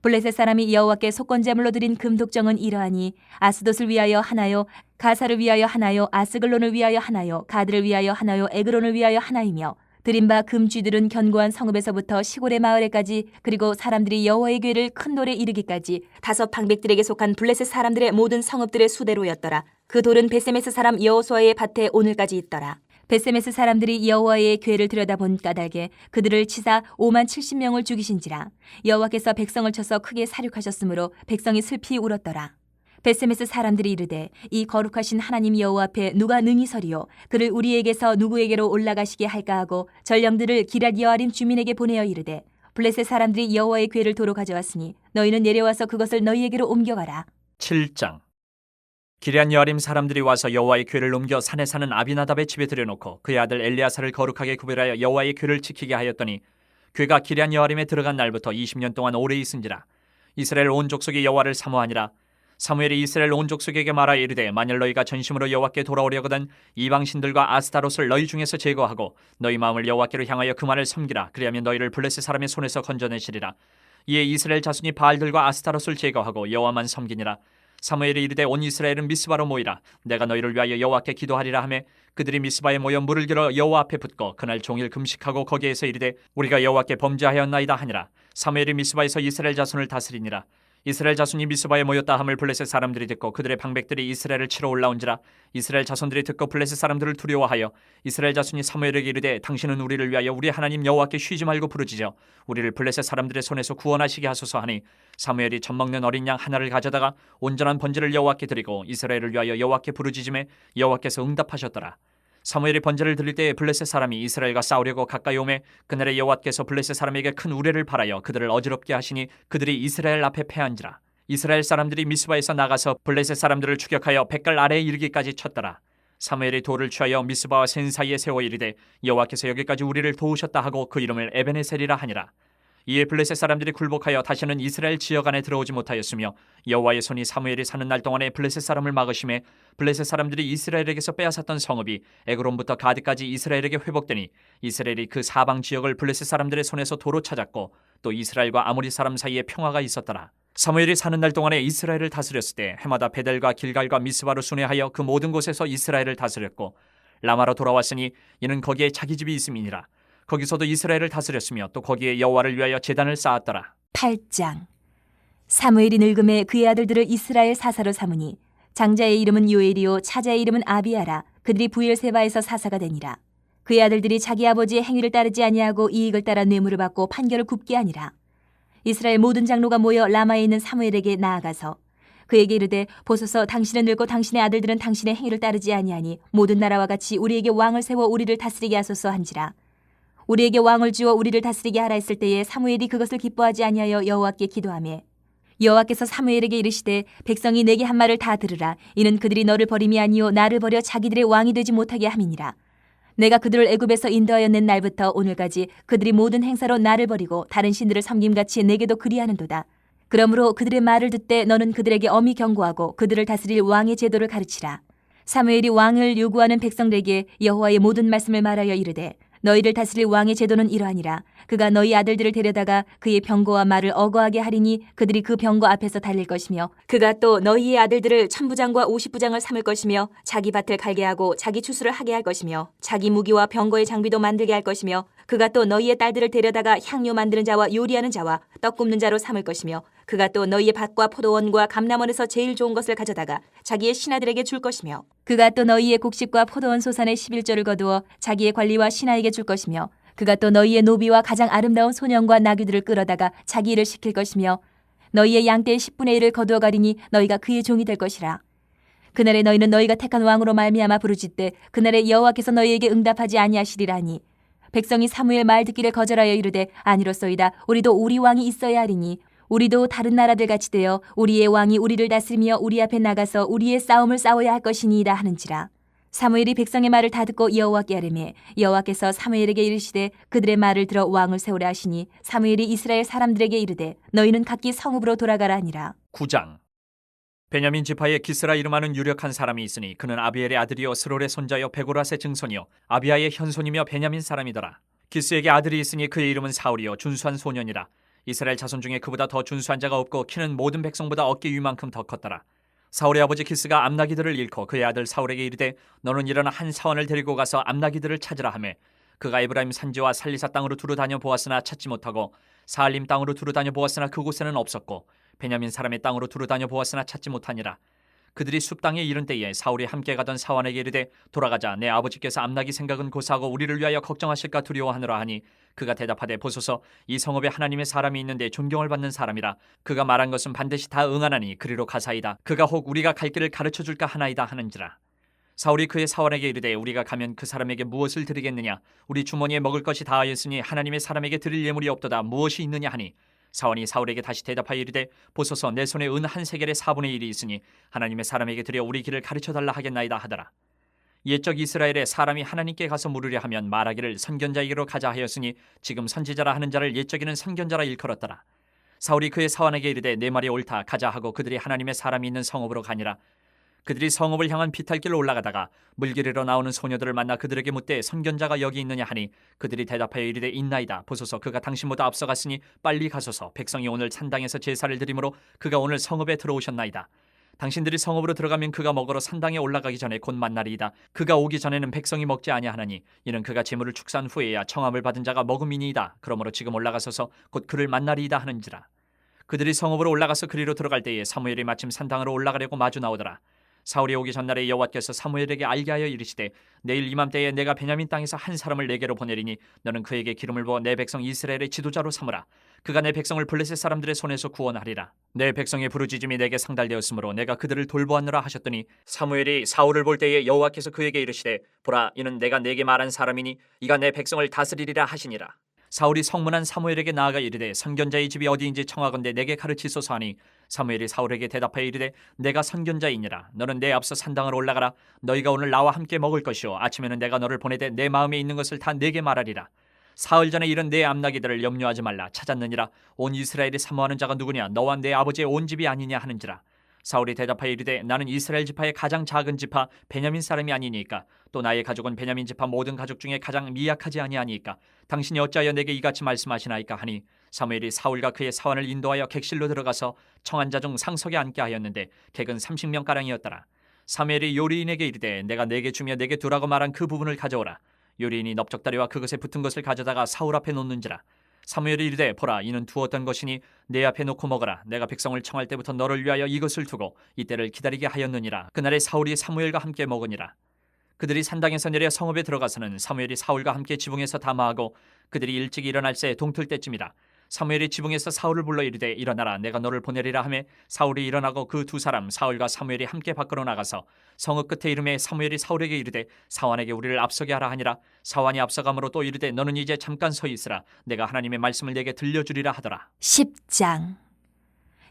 블레셋 사람이 여호와께 속건제물로 드린 금독정은 이러하니 아스돗을 위하여 하나요, 가사를 위하여 하나요, 아스글론을 위하여 하나요, 가드를 위하여 하나요, 에그론을 위하여 하나이며 드린 바 금쥐들은 견고한 성읍에서부터 시골의 마을에까지 그리고 사람들이 여호와의 궤를 큰 돌에 이르기까지 5방백들에게 속한 블레셋 사람들의 모든 성읍들의 수대로였더라. 그 돌은 벳세메스 사람 여호수아의 밭에 오늘까지 있더라. 벳세메스 사람들이 여호와의 궤를 들여다본 까닭에 그들을 치사 50,070명을 죽이신지라. 여호와께서 백성을 쳐서 크게 사륙하셨으므로 백성이 슬피 울었더라. 벳세메스 사람들이 이르되 이 거룩하신 하나님 여호와 앞에 누가 능히 서리요 그를 우리에게서 누구에게로 올라가시게 할까 하고 전령들을 기럇 여아림 주민에게 보내어 이르되 블레셋 사람들이 여호와의 궤를 도로 가져왔으니 너희는 내려와서 그것을 너희에게로 옮겨가라. 7장. 기럇 여아림 사람들이 와서 여호와의 궤를 옮겨 산에 사는 아비나답의 집에 들여놓고 그의 아들 엘리야사를 거룩하게 구별하여 여호와의 궤를 지키게 하였더니 궤가 기럇 여아림에 들어간 날부터 20년 동안 오래 있은지라. 이스라엘 온 족속이 여호와를 사모하니라. 사무엘이 이스라엘 온 족속에게 말하여 이르되 만일 너희가 전심으로 여호와께 돌아오려거든 이방신들과 아스타롯을 너희 중에서 제거하고 너희 마음을 여호와께로 향하여 그만을 섬기라. 그리하면 너희를 블레셋 사람의 손에서 건져내시리라. 이에 이스라엘 자손이 바알들과 아스타롯을 제거하고 여호와만 섬기니라. 사무엘이 이르되 온 이스라엘은 미스바로 모이라. 내가 너희를 위하여 여호와께 기도하리라 하매 그들이 미스바에 모여 물을 길어 여호와 앞에 붓고 그날 종일 금식하고 거기에서 이르되 우리가 여호와께 범죄하였나이다 하니라. 사무엘이 미스바에서 이스라엘 자손을 다스리니라. 이스라엘 자손이 미스바에 모였다 함을 블레셋 사람들이 듣고 그들의 방백들이 이스라엘을 치러 올라온지라. 이스라엘 자손들이 듣고 블레셋 사람들을 두려워하여 이스라엘 자손이 사무엘에게 이르되 당신은 우리를 위하여 우리 하나님 여호와께 쉬지 말고 부르짖어 우리를 블레셋 사람들의 손에서 구원하시게 하소서 하니 사무엘이 젖먹는 어린 양 하나를 가져다가 온전한 번제를 여호와께 드리고 이스라엘을 위하여 여호와께 부르짖음에 여호와께서 응답하셨더라. 사무엘이 번제를 드릴 때에 블레셋 사람이 이스라엘과 싸우려고 가까이 오매 그날에 여호와께서 블레셋 사람에게 큰 우레를 발하여 그들을 어지럽게 하시니 그들이 이스라엘 앞에 패한지라. 이스라엘 사람들이 미스바에서 나가서 블레셋 사람들을 추격하여 백갈 아래에 이르기까지 쳤더라. 사무엘이 돌을 취하여 미스바와 센 사이에 세워 이르되 여호와께서 여기까지 우리를 도우셨다 하고 그 이름을 에베네셀이라 하니라. 이에 블레셋 사람들이 굴복하여 다시는 이스라엘 지역 안에 들어오지 못하였으며 여호와의 손이 사무엘이 사는 날 동안에 블레셋 사람을 막으심에 블레셋 사람들이 이스라엘에게서 빼앗았던 성읍이 에그론부터 가드까지 이스라엘에게 회복되니 이스라엘이 그 사방 지역을 블레셋 사람들의 손에서 도로 찾았고 또 이스라엘과 아모리 사람 사이에 평화가 있었더라. 사무엘이 사는 날 동안에 이스라엘을 다스렸을 때 해마다 베델과 길갈과 미스바로 순회하여 그 모든 곳에서 이스라엘을 다스렸고 라마로 돌아왔으니 이는 거기에 자기 집이 있음이니라. 거기서도 이스라엘을 다스렸으며 또 거기에 여호와를 위하여 제단을 쌓았더라. 8장. 사무엘이 늙음에 그의 아들들을 이스라엘 사사로 삼으니 장자의 이름은 요엘이요 차자의 이름은 아비야라. 그들이 부엘세바에서 사사가 되니라. 그의 아들들이 자기 아버지의 행위를 따르지 아니하고 이익을 따라 뇌물을 받고 판결을 굽게 하니라. 이스라엘 모든 장로가 모여 라마에 있는 사무엘에게 나아가서 그에게 이르되 보소서 당신은 늙고 당신의 아들들은 당신의 행위를 따르지 아니하니 모든 나라와 같이 우리에게 왕을 세워 우리를 다스리게 하소서 한지라. 우리에게 왕을 주어 우리를 다스리게 하라 했을 때에 사무엘이 그것을 기뻐하지 아니하여 여호와께 기도하며 여호와께서 사무엘에게 이르시되 백성이 내게 한 말을 다 들으라. 이는 그들이 너를 버림이 아니요 나를 버려 자기들의 왕이 되지 못하게 함이니라. 내가 그들을 애굽에서 인도하여 낸 날부터 오늘까지 그들이 모든 행사로 나를 버리고 다른 신들을 섬김같이 내게도 그리하는도다. 그러므로 그들의 말을 듣되 너는 그들에게 엄히 경고하고 그들을 다스릴 왕의 제도를 가르치라. 사무엘이 왕을 요구하는 백성들에게 여호와의 모든 말씀을 말하여 이르되 너희를 다스릴 왕의 제도는 이러하니라. 그가 너희 아들들을 데려다가 그의 병거와 말을 어거하게 하리니 그들이 그 병거 앞에서 달릴 것이며 그가 또 너희의 아들들을 1000부장과 50부장을 삼을 것이며 자기 밭을 갈게 하고 자기 추수를 하게 할 것이며 자기 무기와 병거의 장비도 만들게 할 것이며 그가 또 너희의 딸들을 데려다가 향료 만드는 자와 요리하는 자와 떡 굽는 자로 삼을 것이며 그가 또 너희의 밭과 포도원과 감람원에서 제일 좋은 것을 가져다가 자기의 신하들에게 줄 것이며 그가 또 너희의 곡식과 포도원 소산의 11조를 거두어 자기의 관리와 신하에게 줄 것이며 그가 또 너희의 노비와 가장 아름다운 소년과 나귀들을 끌어다가 자기 일을 시킬 것이며 너희의 양떼의 10분의 1을 거두어 가리니 너희가 그의 종이 될 것이라. 그날에 너희는 너희가 택한 왕으로 말미암아 부르짖되 그날에 여호와께서 너희에게 응답하지 아니하시리라니. 백성이 사무엘 말 듣기를 거절하여 이르되 아니로소이다. 우리도 우리 왕이 있어야 하리니 우리도 다른 나라들 같이 되어 우리의 왕이 우리를 다스리며 우리 앞에 나가서 우리의 싸움을 싸워야 할 것이니이다 하는지라. 사무엘이 백성의 말을 다 듣고 여호와께 아뢰매 여호와께서 사무엘에게 이르시되 그들의 말을 들어 왕을 세우라 하시니 사무엘이 이스라엘 사람들에게 이르되 너희는 각기 성읍으로 돌아가라 하니라. 9장. 베냐민 지파에 기스라 이름하는 유력한 사람이 있으니 그는 아비엘의 아들이요 스롤의 손자요 베고라스의 증손이요 아비야의 현손이며 베냐민 사람이더라. 기스에게 아들이 있으니 그의 이름은 사울이요 준수한 소년이라. 이스라엘 자손 중에 그보다 더 준수한 자가 없고 키는 모든 백성보다 어깨 위만큼 더 컸더라. 사울의 아버지 기스가 암나기들을 잃고 그의 아들 사울에게 이르되 너는 일어나 한 사원을 데리고 가서 암나기들을 찾으라 하매 그가 에브라임 산지와 살리사 땅으로 두루 다녀 보았으나 찾지 못하고 사알림 땅으로 두루 다녀 보았으나 그곳에는 없었고 베냐민 사람의 땅으로 두루 다녀 보았으나 찾지 못하니라. 그들이 숲 땅에 이른 때에 사울이 함께 가던 사원에게 이르되 돌아가자. 내 아버지께서 암나기 생각은 고사하고 우리를 위하여 걱정하실까 두려워하노라 하니 그가 대답하되 보소서 이 성읍에 하나님의 사람이 있는데 존경을 받는 사람이라. 그가 말한 것은 반드시 다 응하나니 그리로 가사이다. 그가 혹 우리가 갈 길을 가르쳐 줄까 하나이다 하는지라. 사울이 그의 사원에게 이르되 우리가 가면 그 사람에게 무엇을 드리겠느냐. 우리 주머니에 먹을 것이 다하였으니 하나님의 사람에게 드릴 예물이 없도다. 무엇이 있느냐 하니 사원이 사울에게 다시 대답하여 이르되 보소서 내 손에 은 한 세겔의 4분의 1이 있으니 하나님의 사람에게 드려 우리 길을 가르쳐달라 하겠나이다 하더라. 옛적 이스라엘에 사람이 하나님께 가서 물으려 하면 말하기를 선견자에게로 가자 하였으니 지금 선지자라 하는 자를 옛적에는 선견자라 일컬었더라. 사울이 그의 사원에게 이르되 내 말이 옳다. 가자 하고 그들이 하나님의 사람이 있는 성읍으로 가니라. 그들이 성읍을 향한 비탈길로 올라가다가 물길으로 나오는 소녀들을 만나 그들에게 묻되 선견자가 여기 있느냐 하니 그들이 대답하여 이르되 있나이다. 보소서 그가 당신보다 앞서갔으니 빨리 가소서. 백성이 오늘 산당에서 제사를 드리므로 그가 오늘 성읍에 들어오셨나이다. 당신들이 성읍으로 들어가면 그가 먹으러 산당에 올라가기 전에 곧 만나리이다. 그가 오기 전에는 백성이 먹지 아니하나니 이는 그가 제물을 축사한 후에야 청함을 받은 자가 먹음이니이다. 그러므로 지금 올라가소서 곧 그를 만나리이다 하는지라. 그들이 성읍으로 올라가서 그리로 들어갈 때에 사무엘이 마침 산당으로 올라가려고 마주 나오더라. 사울이 오기 전날에 여호와께서 사무엘에게 알게 하여 이르시되 내일 이맘때에 내가 베냐민 땅에서 한 사람을 내게로 보내리니 너는 그에게 기름을 부어 내 백성 이스라엘의 지도자로 삼으라. 그가 내 백성을 블레셋 사람들의 손에서 구원하리라. 내 백성의 부르짖음이 내게 상달되었으므로 내가 그들을 돌보았노라 하셨더니 사무엘이 사울을 볼 때에 여호와께서 그에게 이르시되 보라 이는 내가 네게 말한 사람이니 이가 내 백성을 다스리리라 하시니라. 사울이 성문한 사무엘에게 나아가 이르되 선견자의 집이 어디인지 청하건대 내게 가르치소서 하니 사무엘이 사울에게 대답하여 이르되 내가 선견자이니라. 너는 내 앞서 산당으로 올라가라. 너희가 오늘 나와 함께 먹을 것이요 아침에는 내가 너를 보내되 내 마음에 있는 것을 다 내게 말하리라. 사흘 전에 이른 내 암나기들을 염려하지 말라. 찾았느니라. 온 이스라엘이 사모하는 자가 누구냐. 너와 내 아버지의 온 집이 아니냐 하는지라. 사울이 대답하여 이르되 나는 이스라엘 지파의 가장 작은 지파 베냐민 사람이 아니니까 또 나의 가족은 베냐민 지파 모든 가족 중에 가장 미약하지 아니하니까 당신이 어찌하여 내게 이같이 말씀하시나이까 하니 사무엘이 사울과 그의 사원을 인도하여 객실로 들어가서 청한 자 중 상석에 앉게 하였는데 객은 30명가량이었더라. 사무엘이 요리인에게 이르되 내가 내게 주며 내게 두라고 말한 그 부분을 가져오라. 요리인이 넓적다리와 그것에 붙은 것을 가져다가 사울 앞에 놓는지라. 사무엘이 이르되 보라 이는 두었던 것이니 내 앞에 놓고 먹어라. 내가 백성을 청할 때부터 너를 위하여 이것을 두고 이때를 기다리게 하였느니라. 그날에 사울이 사무엘과 함께 먹으니라. 그들이 산당에서 내려 성읍에 들어가서는 사무엘이 사울과 함께 지붕에서 담화하고 그들이 일찍 일어날 새 동틀 때쯤이라. 사무엘이 지붕에서 사울을 불러 이르되 일어나라 내가 너를 보내리라 하매 사울이 일어나고 그 두 사람 사울과 사무엘이 함께 밖으로 나가서 성읍 끝에 이름에 사무엘이 사울에게 이르되 사환에게 우리를 앞서게 하라 하니라. 사환이 앞서가므로 또 이르되 너는 이제 잠깐 서 있으라. 내가 하나님의 말씀을 내게 들려주리라 하더라. 10장.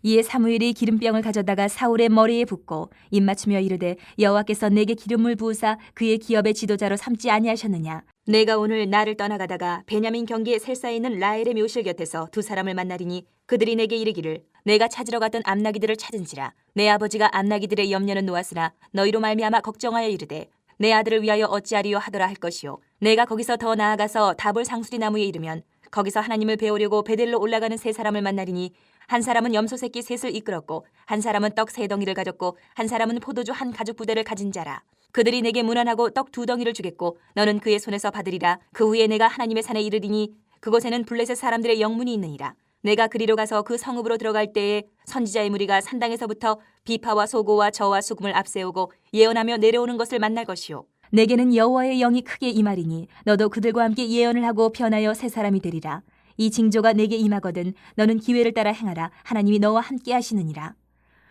이에 사무엘이 기름병을 가져다가 사울의 머리에 붓고 입맞추며 이르되 여호와께서 내게 기름을 부으사 그의 기업의 지도자로 삼지 아니하셨느냐. 내가 오늘 나를 떠나가다가 베냐민 경기에 셀사에 있는 라헬의 묘실 곁에서 두 사람을 만나리니 그들이 내게 이르기를 내가 찾으러 갔던 암나기들을 찾은지라. 내 아버지가 암나기들의 염려는 놓았으나 너희로 말미암아 걱정하여 이르되 내 아들을 위하여 어찌하리요 하더라 할 것이요 내가 거기서 더 나아가서 다볼 상수리 나무에 이르면 거기서 하나님을 배우려고 베델로 올라가는 세 사람을 만나리니 한 사람은 염소 새끼 셋을 이끌었고 한 사람은 떡 세 덩이를 가졌고 한 사람은 포도주 한 가죽 부대를 가진 자라. 그들이 내게 문안하고 떡 두 덩이를 주겠고 너는 그의 손에서 받으리라. 그 후에 내가 하나님의 산에 이르리니 그곳에는 블레셋 사람들의 영문이 있느니라. 내가 그리로 가서 그 성읍으로 들어갈 때에 선지자의 무리가 산당에서부터 비파와 소고와 저와 수금을 앞세우고 예언하며 내려오는 것을 만날 것이요 내게는 여호와의 영이 크게 임하리니 너도 그들과 함께 예언을 하고 변하여 새 사람이 되리라. 이 징조가 내게 임하거든 너는 기회를 따라 행하라. 하나님이 너와 함께 하시느니라.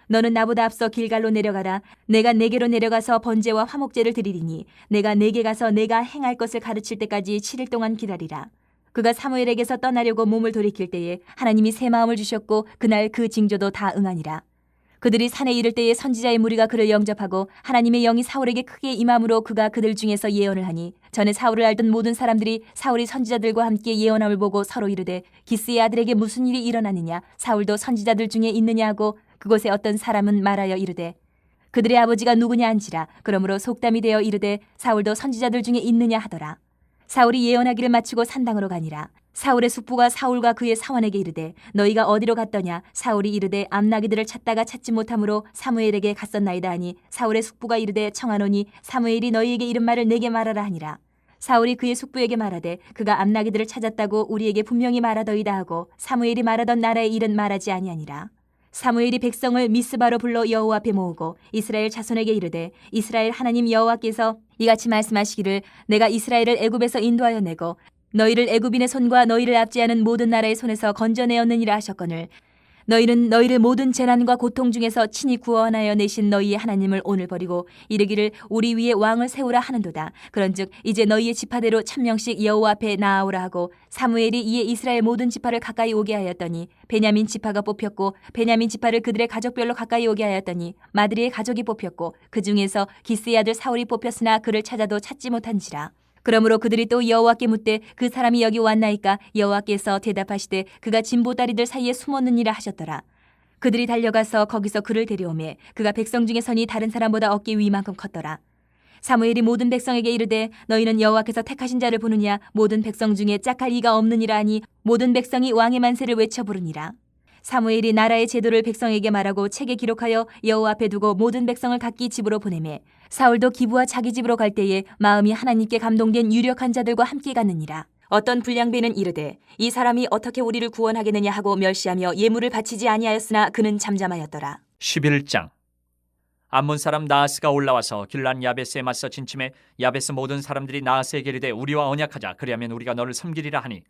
너는 나보다 앞서 길갈로 내려가라. 내가 내게로 내려가서 번제와 화목제를 드리리니 내가 내게 가서 내가 행할 것을 가르칠 때까지 7일 동안 기다리라. 그가 사무엘에게서 떠나려고 몸을 돌이킬 때에 하나님이 새 마음을 주셨고 그날 그 징조도 다 응하니라. 그들이 산에 이를 때에 선지자의 무리가 그를 영접하고 하나님의 영이 사울에게 크게 임함으로 그가 그들 중에서 예언을 하니 전에 사울을 알던 모든 사람들이 사울이 선지자들과 함께 예언함을 보고 서로 이르되 기스의 아들에게 무슨 일이 일어나느냐 사울도 선지자들 중에 있느냐 하고 그곳에 어떤 사람은 말하여 이르되 그들의 아버지가 누구냐 한지라. 그러므로 속담이 되어 이르되 사울도 선지자들 중에 있느냐 하더라. 사울이 예언하기를 마치고 산당으로 가니라. 사울의 숙부가 사울과 그의 사원에게 이르되 너희가 어디로 갔더냐. 사울이 이르되 암나기들을 찾다가 찾지 못함으로 사무엘에게 갔었나이다 하니 사울의 숙부가 이르되 청하노니 사무엘이 너희에게 이른 말을 내게 말하라 하니라. 사울이 그의 숙부에게 말하되 그가 암나기들을 찾았다고 우리에게 분명히 말하더이다 하고 사무엘이 말하던 나라의 일은 말하지 아니하니라. 사무엘이 백성을 미스바로 불러 여호와 앞에 모으고 이스라엘 자손에게 이르되 이스라엘 하나님 여호와께서 이같이 말씀하시기를 내가 이스라엘을 애굽에서 인도하여 내고 너희를 애굽인의 손과 너희를 압제하는 모든 나라의 손에서 건져내었느니라 하셨거늘 너희는 너희를 모든 재난과 고통 중에서 친히 구원하여 내신 너희의 하나님을 오늘 버리고 이르기를 우리 위에 왕을 세우라 하는도다. 그런즉 이제 너희의 지파대로 1000명씩 여호와 앞에 나아오라 하고 사무엘이 이에 이스라엘 모든 지파를 가까이 오게 하였더니 베냐민 지파가 뽑혔고 베냐민 지파를 그들의 가족별로 가까이 오게 하였더니 마드리의 가족이 뽑혔고 그 중에서 기스의 아들 사울이 뽑혔으나 그를 찾아도 찾지 못한지라. 그러므로 그들이 또 여호와께 묻되 그 사람이 여기 왔나이까. 여호와께서 대답하시되 그가 진보다리들 사이에 숨었느니라 하셨더라. 그들이 달려가서 거기서 그를 데려오매 그가 백성 중에 선이 다른 사람보다 어깨 위만큼 컸더라. 사무엘이 모든 백성에게 이르되 너희는 여호와께서 택하신 자를 부르냐. 모든 백성 중에 짝할 이가 없느니라 하니 모든 백성이 왕의 만세를 외쳐 부르니라. 사무엘이 나라의 제도를 백성에게 말하고 책에 기록하여 여호와 앞에 두고 모든 백성을 각기 집으로 보내매 사울도 기브와 자기 집으로 갈 때에 마음이 하나님께 감동된 유력한 자들과 함께 갔느니라. 어떤 불량배는 이르되 이 사람이 어떻게 우리를 구원하겠느냐 하고 멸시하며 예물을 바치지 아니하였으나 그는 잠잠하였더라. 11장 암몬 사람 나하스가 올라와서 길란 야베스에 맞서 진침해 야베스 모든 사람들이 나하스에게 이르되 우리와 언약하자. 그리하면 우리가 너를 섬기리라 하니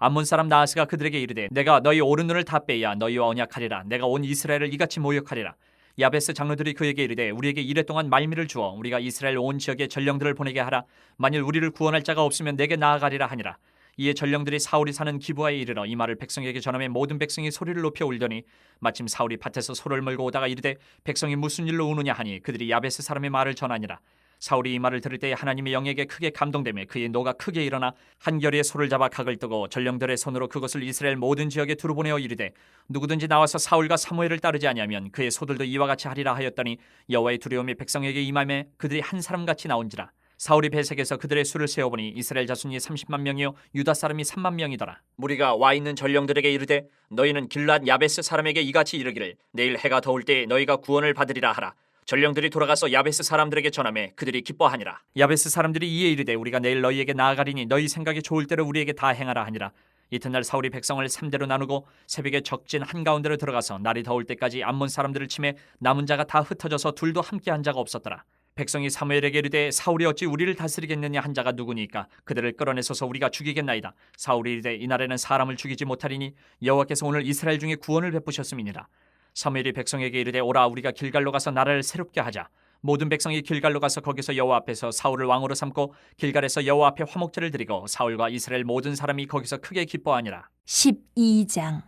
암몬 사람 나하스가 그들에게 이르되 내가 너희 오른눈을 다 빼야 너희와 언약하리라. 내가 온 이스라엘을 이같이 모욕하리라. 야베스 장로들이 그에게 이르되 우리에게 이래 동안 말미를 주어 우리가 이스라엘 온 지역에 전령들을 보내게 하라. 만일 우리를 구원할 자가 없으면 내게 나아가리라 하니라. 이에 전령들이 사울이 사는 기브아에 이르러 이 말을 백성에게 전하매 모든 백성이 소리를 높여 울더니 마침 사울이 밭에서 소를 몰고 오다가 이르되 백성이 무슨 일로 우느냐 하니 그들이 야베스 사람의 말을 전하니라. 사울이 이 말을 들을 때에 하나님의 영에게 크게 감동되며 그의 노가 크게 일어나 한결의 소를 잡아 각을 뜨고 전령들의 손으로 그것을 이스라엘 모든 지역에 두루 보내어 이르되 누구든지 나와서 사울과 사무엘을 따르지 아니하면 그의 소들도 이와 같이 하리라 하였더니 여호와의 두려움이 백성에게 임하매 그들이 한 사람같이 나온지라. 사울이 배색에서 그들의 수를 세어보니 이스라엘 자손이 30만 명이요 유다 사람이 3만 명이더라. 무리가 와 있는 전령들에게 이르되 너희는 길랏 야베스 사람에게 이같이 이르기를 내일 해가 더울 때에 너희가 구원을 받으리라 하라. 전령들이 돌아가서 야베스 사람들에게 전하매 그들이 기뻐하니라. 야베스 사람들이 이에 이르되 우리가 내일 너희에게 나아가리니 너희 생각이 좋을 대로 우리에게 다 행하라 하니라. 이튿날 사울이 백성을 3대로 나누고 새벽에 적진 한가운데로 들어가서 날이 더울 때까지 암몬 사람들을 치매 남은 자가 다 흩어져서 둘도 함께 한 자가 없었더라. 백성이 사무엘에게 이르되 사울이 어찌 우리를 다스리겠느냐 한 자가 누구니까 그들을 끌어내소서 우리가 죽이겠나이다. 사울이 이르되 이날에는 사람을 죽이지 못하리니 여호와께서 오늘 이스라엘 중에 구원을 베푸셨음이니라. 사무엘이 백성에게 이르되 오라 우리가 길갈로 가서 나라를 새롭게 하자. 모든 백성이 길갈로 가서 거기서 여호와 앞에서 사울을 왕으로 삼고 길갈에서 여호와 앞에 화목제를 드리고 사울과 이스라엘 모든 사람이 거기서 크게 기뻐하니라. 12장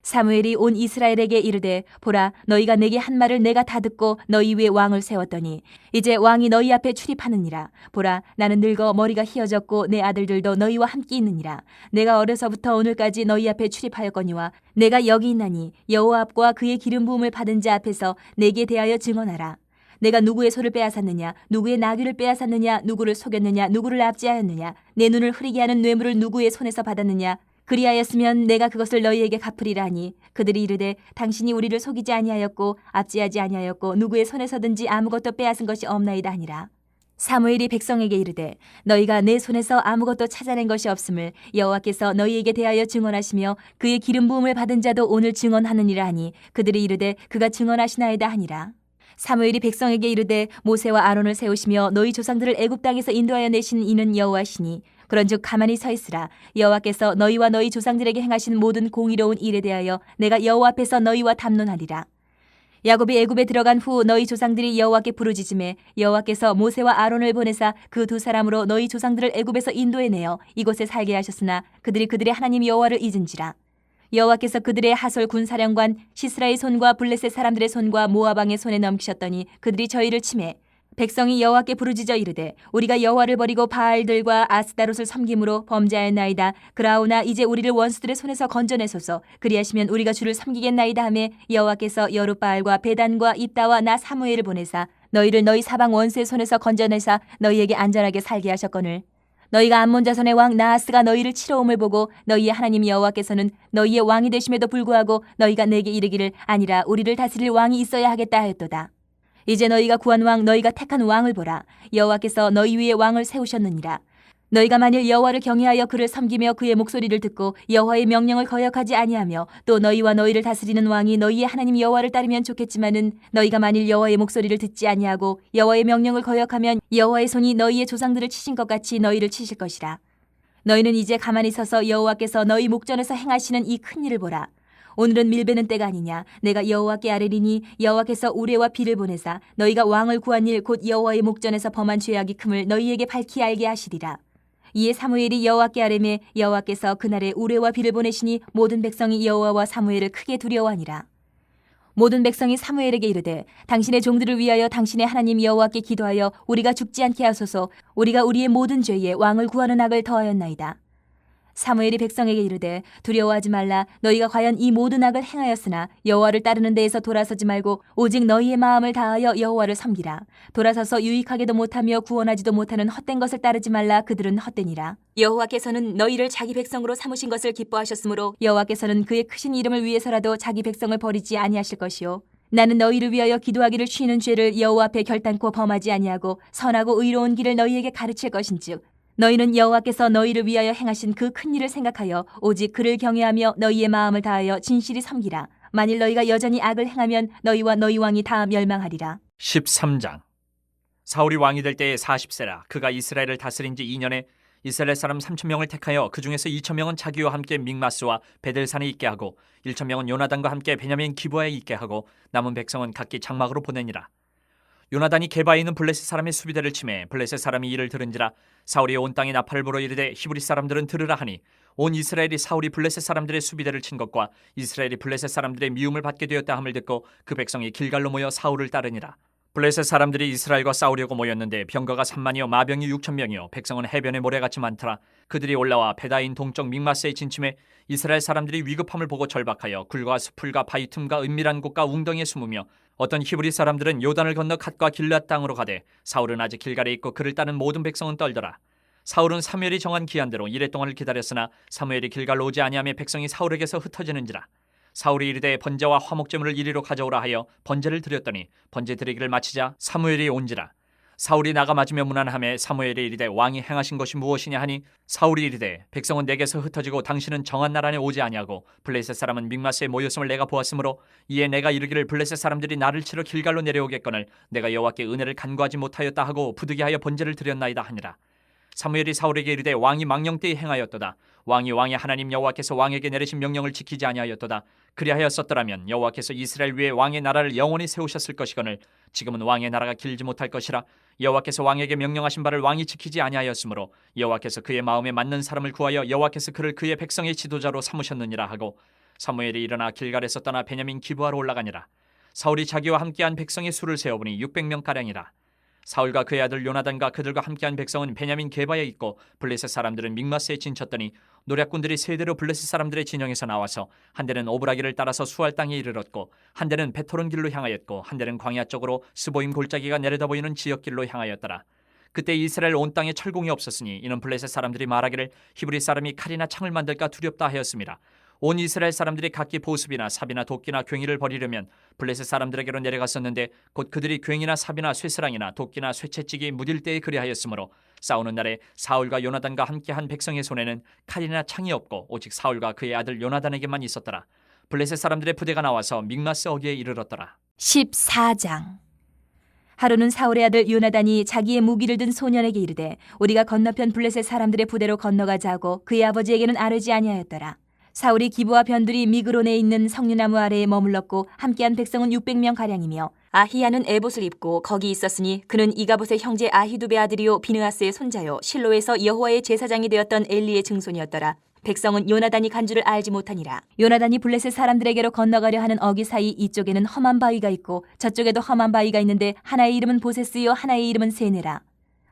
사무엘이 온 이스라엘에게 이르되 보라 너희가 내게 한 말을 내가 다 듣고 너희 위에 왕을 세웠더니 이제 왕이 너희 앞에 출입하느니라. 보라 나는 늙어 머리가 희어졌고 내 아들들도 너희와 함께 있느니라. 내가 어려서부터 오늘까지 너희 앞에 출입하였거니와 내가 여기 있나니 여호와 앞과 그의 기름 부음을 받은 자 앞에서 내게 대하여 증언하라. 내가 누구의 소를 빼앗았느냐, 누구의 나귀를 빼앗았느냐, 누구를 속였느냐, 누구를 압제하였느냐, 내 눈을 흐리게 하는 뇌물을 누구의 손에서 받았느냐. 그리하였으면 내가 그것을 너희에게 갚으리라 하니 그들이 이르되 당신이 우리를 속이지 아니하였고 압제하지 아니하였고 누구의 손에서든지 아무것도 빼앗은 것이 없나이다 하니라. 사무엘이 백성에게 이르되 너희가 내 손에서 아무것도 찾아낸 것이 없음을 여호와께서 너희에게 대하여 증언하시며 그의 기름 부음을 받은 자도 오늘 증언하느니라 하니 그들이 이르되 그가 증언하시나이다 하니라. 사무엘이 백성에게 이르되 모세와 아론을 세우시며 너희 조상들을 애굽 땅에서 인도하여 내신 이는 여호와시니 그런즉 가만히 서 있으라. 여호와께서 너희와 너희 조상들에게 행하신 모든 공의로운 일에 대하여 내가 여호와 앞에서 너희와 담론하리라. 야곱이 애굽에 들어간 후 너희 조상들이 여호와께 부르짖음에 여호와께서 모세와 아론을 보내사 그 두 사람으로 너희 조상들을 애굽에서 인도해내어 이곳에 살게 하셨으나 그들이 그들의 하나님 여호와를 잊은지라. 여호와께서 그들의 하솔 군사령관 시스라의 손과 블레셋 사람들의 손과 모압 왕의 손에 넘기셨더니 그들이 저희를 치매 백성이 여호와께 부르짖어 이르되 우리가 여호와를 버리고 바알들과 아스다롯을 섬김으로 범죄하였나이다. 그라오나 이제 우리를 원수들의 손에서 건져내소서. 그리하시면 우리가 주를 섬기겠나이다 하매 여호와께서 여룻바알과 베단과 입다와 나 사무엘을 보내사 너희를 너희 사방 원수의 손에서 건져내사 너희에게 안전하게 살게 하셨거늘 너희가 암몬 자손의 왕 나하스가 너희를 치러 옴을 보고 너희의 하나님 여호와께서는 너희의 왕이 되심에도 불구하고 너희가 내게 이르기를 아니라 우리를 다스릴 왕이 있어야 하겠다 하였도다. 이제 너희가 구한 왕 너희가 택한 왕을 보라. 여호와께서 너희 위에 왕을 세우셨느니라. 너희가 만일 여호와를 경외하여 그를 섬기며 그의 목소리를 듣고 여호와의 명령을 거역하지 아니하며 또 너희와 너희를 다스리는 왕이 너희의 하나님 여호와를 따르면 좋겠지만은 너희가 만일 여호와의 목소리를 듣지 아니하고 여호와의 명령을 거역하면 여호와의 손이 너희의 조상들을 치신 것 같이 너희를 치실 것이라. 너희는 이제 가만히 서서 여호와께서 너희 목전에서 행하시는 이 큰 일을 보라. 오늘은 밀베는 때가 아니냐. 내가 여호와께 아뢰리니 여호와께서 우레와 비를 보내사 너희가 왕을 구한 일 곧 여호와의 목전에서 범한 죄악이 큼을 너희에게 밝히 알게 하시리라. 이에 사무엘이 여호와께 아뢰매 여호와께서 그날에 우레와 비를 보내시니 모든 백성이 여호와와 사무엘을 크게 두려워하니라. 모든 백성이 사무엘에게 이르되 당신의 종들을 위하여 당신의 하나님 여호와께 기도하여 우리가 죽지 않게 하소서. 우리가 우리의 모든 죄에 왕을 구하는 악을 더하였나이다. 사무엘이 백성에게 이르되 두려워하지 말라. 너희가 과연 이 모든 악을 행하였으나 여호와를 따르는 데에서 돌아서지 말고 오직 너희의 마음을 다하여 여호와를 섬기라. 돌아서서 유익하게도 못하며 구원하지도 못하는 헛된 것을 따르지 말라. 그들은 헛되니라. 여호와께서는 너희를 자기 백성으로 삼으신 것을 기뻐하셨으므로 여호와께서는 그의 크신 이름을 위해서라도 자기 백성을 버리지 아니하실 것이요 나는 너희를 위하여 기도하기를 쉬는 죄를 여호와 앞에 결단코 범하지 아니하고 선하고 의로운 길을 너희에게 가르칠 것인즉 너희는 여호와께서 너희를 위하여 행하신 그 큰 일을 생각하여 오직 그를 경외하며 너희의 마음을 다하여 진실이 섬기라. 만일 너희가 여전히 악을 행하면 너희와 너희 왕이 다 멸망하리라. 13장. 사울이 왕이 될 때에 40세라. 그가 이스라엘을 다스린 지 2년에 이스라엘 사람 3,000명을 택하여 그 중에서 2,000명은 자기와 함께 믹마스와 베델산에 있게 하고 1,000명은 요나단과 함께 베냐민 기브아에 있게 하고 남은 백성은 각기 장막으로 보내니라. 요나단이 게바에 있는 블레셋 사람의 수비대를 치매 블레셋 사람이 이를 들은지라. 사울이 온 땅에 나팔을 불어 이르되 히브리 사람들은 들으라 하니 온 이스라엘이 사울이 블레셋 사람들의 수비대를 친 것과 이스라엘이 블레셋 사람들의 미움을 받게 되었다 함을 듣고 그 백성이 길갈로 모여 사울을 따르니라. 블레셋 사람들이 이스라엘과 싸우려고 모였는데 병거가 3만이요 마병이 6,000명이요 백성은 해변의 모래같이 많더라. 그들이 올라와 베다인 동쪽 믹마스에 진침해 이스라엘 사람들이 위급함을 보고 절박하여 굴과 수풀과 바위 틈과 은밀한 곳과 웅덩이에 숨으며 어떤 히브리 사람들은 요단을 건너 갓과 길앗 땅으로 가되 사울은 아직 길갈에 있고 그를 따는 모든 백성은 떨더라. 사울은 사무엘이 정한 기한대로 이레 동안을 기다렸으나 사무엘이 길갈로 오지 아니하며 백성이 사울에게서 흩어지는지라. 사울이 이르되 번제와 화목제물을 이리로 가져오라 하여 번제를 드렸더니 번제 드리기를 마치자 사무엘이 온지라. 사울이 나가 맞으며 무난하며 사무엘이 이르되 왕이 행하신 것이 무엇이냐 하니 사울이 이르되 백성은 내게서 흩어지고 당신은 정한 날 안에 오지 아니하고 블레셋 사람은 믹마스에 모였음을 내가 보았으므로 이에 내가 이르기를 블레셋 사람들이 나를 치러 길갈로 내려오겠거늘 내가 여호와께 은혜를 간구하지 못하였다 하고 부득이하여 번제를 드렸나이다 하니라. 사무엘이 사울에게 이르되 왕이 망령되이 행하였도다. 왕이 왕의 하나님 여호와께서 왕에게 내리신 명령을 지키지 아니하였도다. 그리하였었더라면 여호와께서 이스라엘 위에 왕의 나라를 영원히 세우셨을 것이거늘 지금은 왕의 나라가 길지 못할 것이라. 여호와께서 왕에게 명령하신 바를 왕이 지키지 아니하였으므로 여호와께서 그의 마음에 맞는 사람을 구하여 여호와께서 그를 그의 백성의 지도자로 삼으셨느니라 하고 사무엘이 일어나 길갈에서 떠나 베냐민 기브아로 올라가니라. 사울이 자기와 함께한 백성의 수를 세어보니 600명가량이라. 사울과 그의 아들 요나단과 그들과 함께한 백성은 베냐민 게바에 있고 블레셋 사람들은 믹마스에 진쳤더니 노략군들이 세 대로 블레셋 사람들의 진영에서 나와서 한 대는 오브라기를 따라서 수알 땅에 이르렀고 한 대는 베토론 길로 향하였고 한 대는 광야 쪽으로 스보임 골짜기가 내려다 보이는 지역길로 향하였더라. 그때 이스라엘 온 땅에 철공이 없었으니 이는 블레셋 사람들이 말하기를 히브리 사람이 칼이나 창을 만들까 두렵다 하였습니다. 온 이스라엘 사람들이 각기 보습이나 삽이나 도끼나 괭이를 버리려면 블레셋 사람들에게로 내려갔었는데 곧 그들이 괭이나 삽이나 쇠스랑이나 도끼나 쇠채찍이 무딜 때에 그리하였으므로 싸우는 날에 사울과 요나단과 함께한 백성의 손에는 칼이나 창이 없고 오직 사울과 그의 아들 요나단에게만 있었더라. 블레셋 사람들의 부대가 나와서 믹마스 어귀에 이르렀더라. 14장. 하루는 사울의 아들 요나단이 자기의 무기를 든 소년에게 이르되 우리가 건너편 블레셋 사람들의 부대로 건너가자 하고 그의 아버지에게는 아뢰지 아니하였더라. 사울이 기브와 변두리 미그론에 있는 석류나무 아래에 머물렀고 함께한 백성은 600명 가량이며 아히야는 에봇을 입고 거기 있었으니 그는 이가봇의 형제 아히두베 아들이요 비느하스의 손자요 실로에서 여호와의 제사장이 되었던 엘리의 증손이었더라. 백성은 요나단이 간 줄을 알지 못하니라. 요나단이 블레셋 사람들에게로 건너가려 하는 어귀 사이 이쪽에는 험한 바위가 있고 저쪽에도 험한 바위가 있는데 하나의 이름은 보세스요 하나의 이름은 세네라.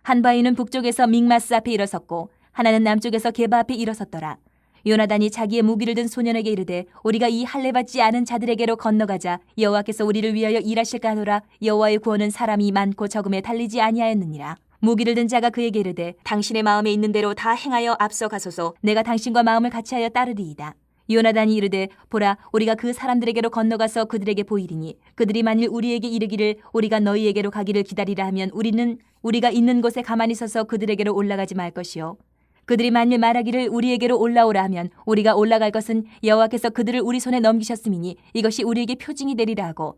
한 바위는 북쪽에서 믹마스 앞에 일어섰고 하나는 남쪽에서 게바 앞에 일어섰더라. 요나단이 자기의 무기를 든 소년에게 이르되 우리가 이 할례 받지 않은 자들에게로 건너가자. 여호와께서 우리를 위하여 일하실까 하노라. 여호와의 구원은 사람이 많고 적음에 달리지 아니하였느니라. 무기를 든 자가 그에게 이르되 당신의 마음에 있는 대로 다 행하여 앞서가소서. 내가 당신과 마음을 같이하여 따르리이다. 요나단이 이르되 보라 우리가 그 사람들에게로 건너가서 그들에게 보이리니 그들이 만일 우리에게 이르기를 우리가 너희에게로 가기를 기다리라 하면 우리는 우리가 있는 곳에 가만히 서서 그들에게로 올라가지 말 것이요 그들이 만일 말하기를 우리에게로 올라오라 하면 우리가 올라갈 것은 여호와께서 그들을 우리 손에 넘기셨음이니 이것이 우리에게 표징이 되리라 하고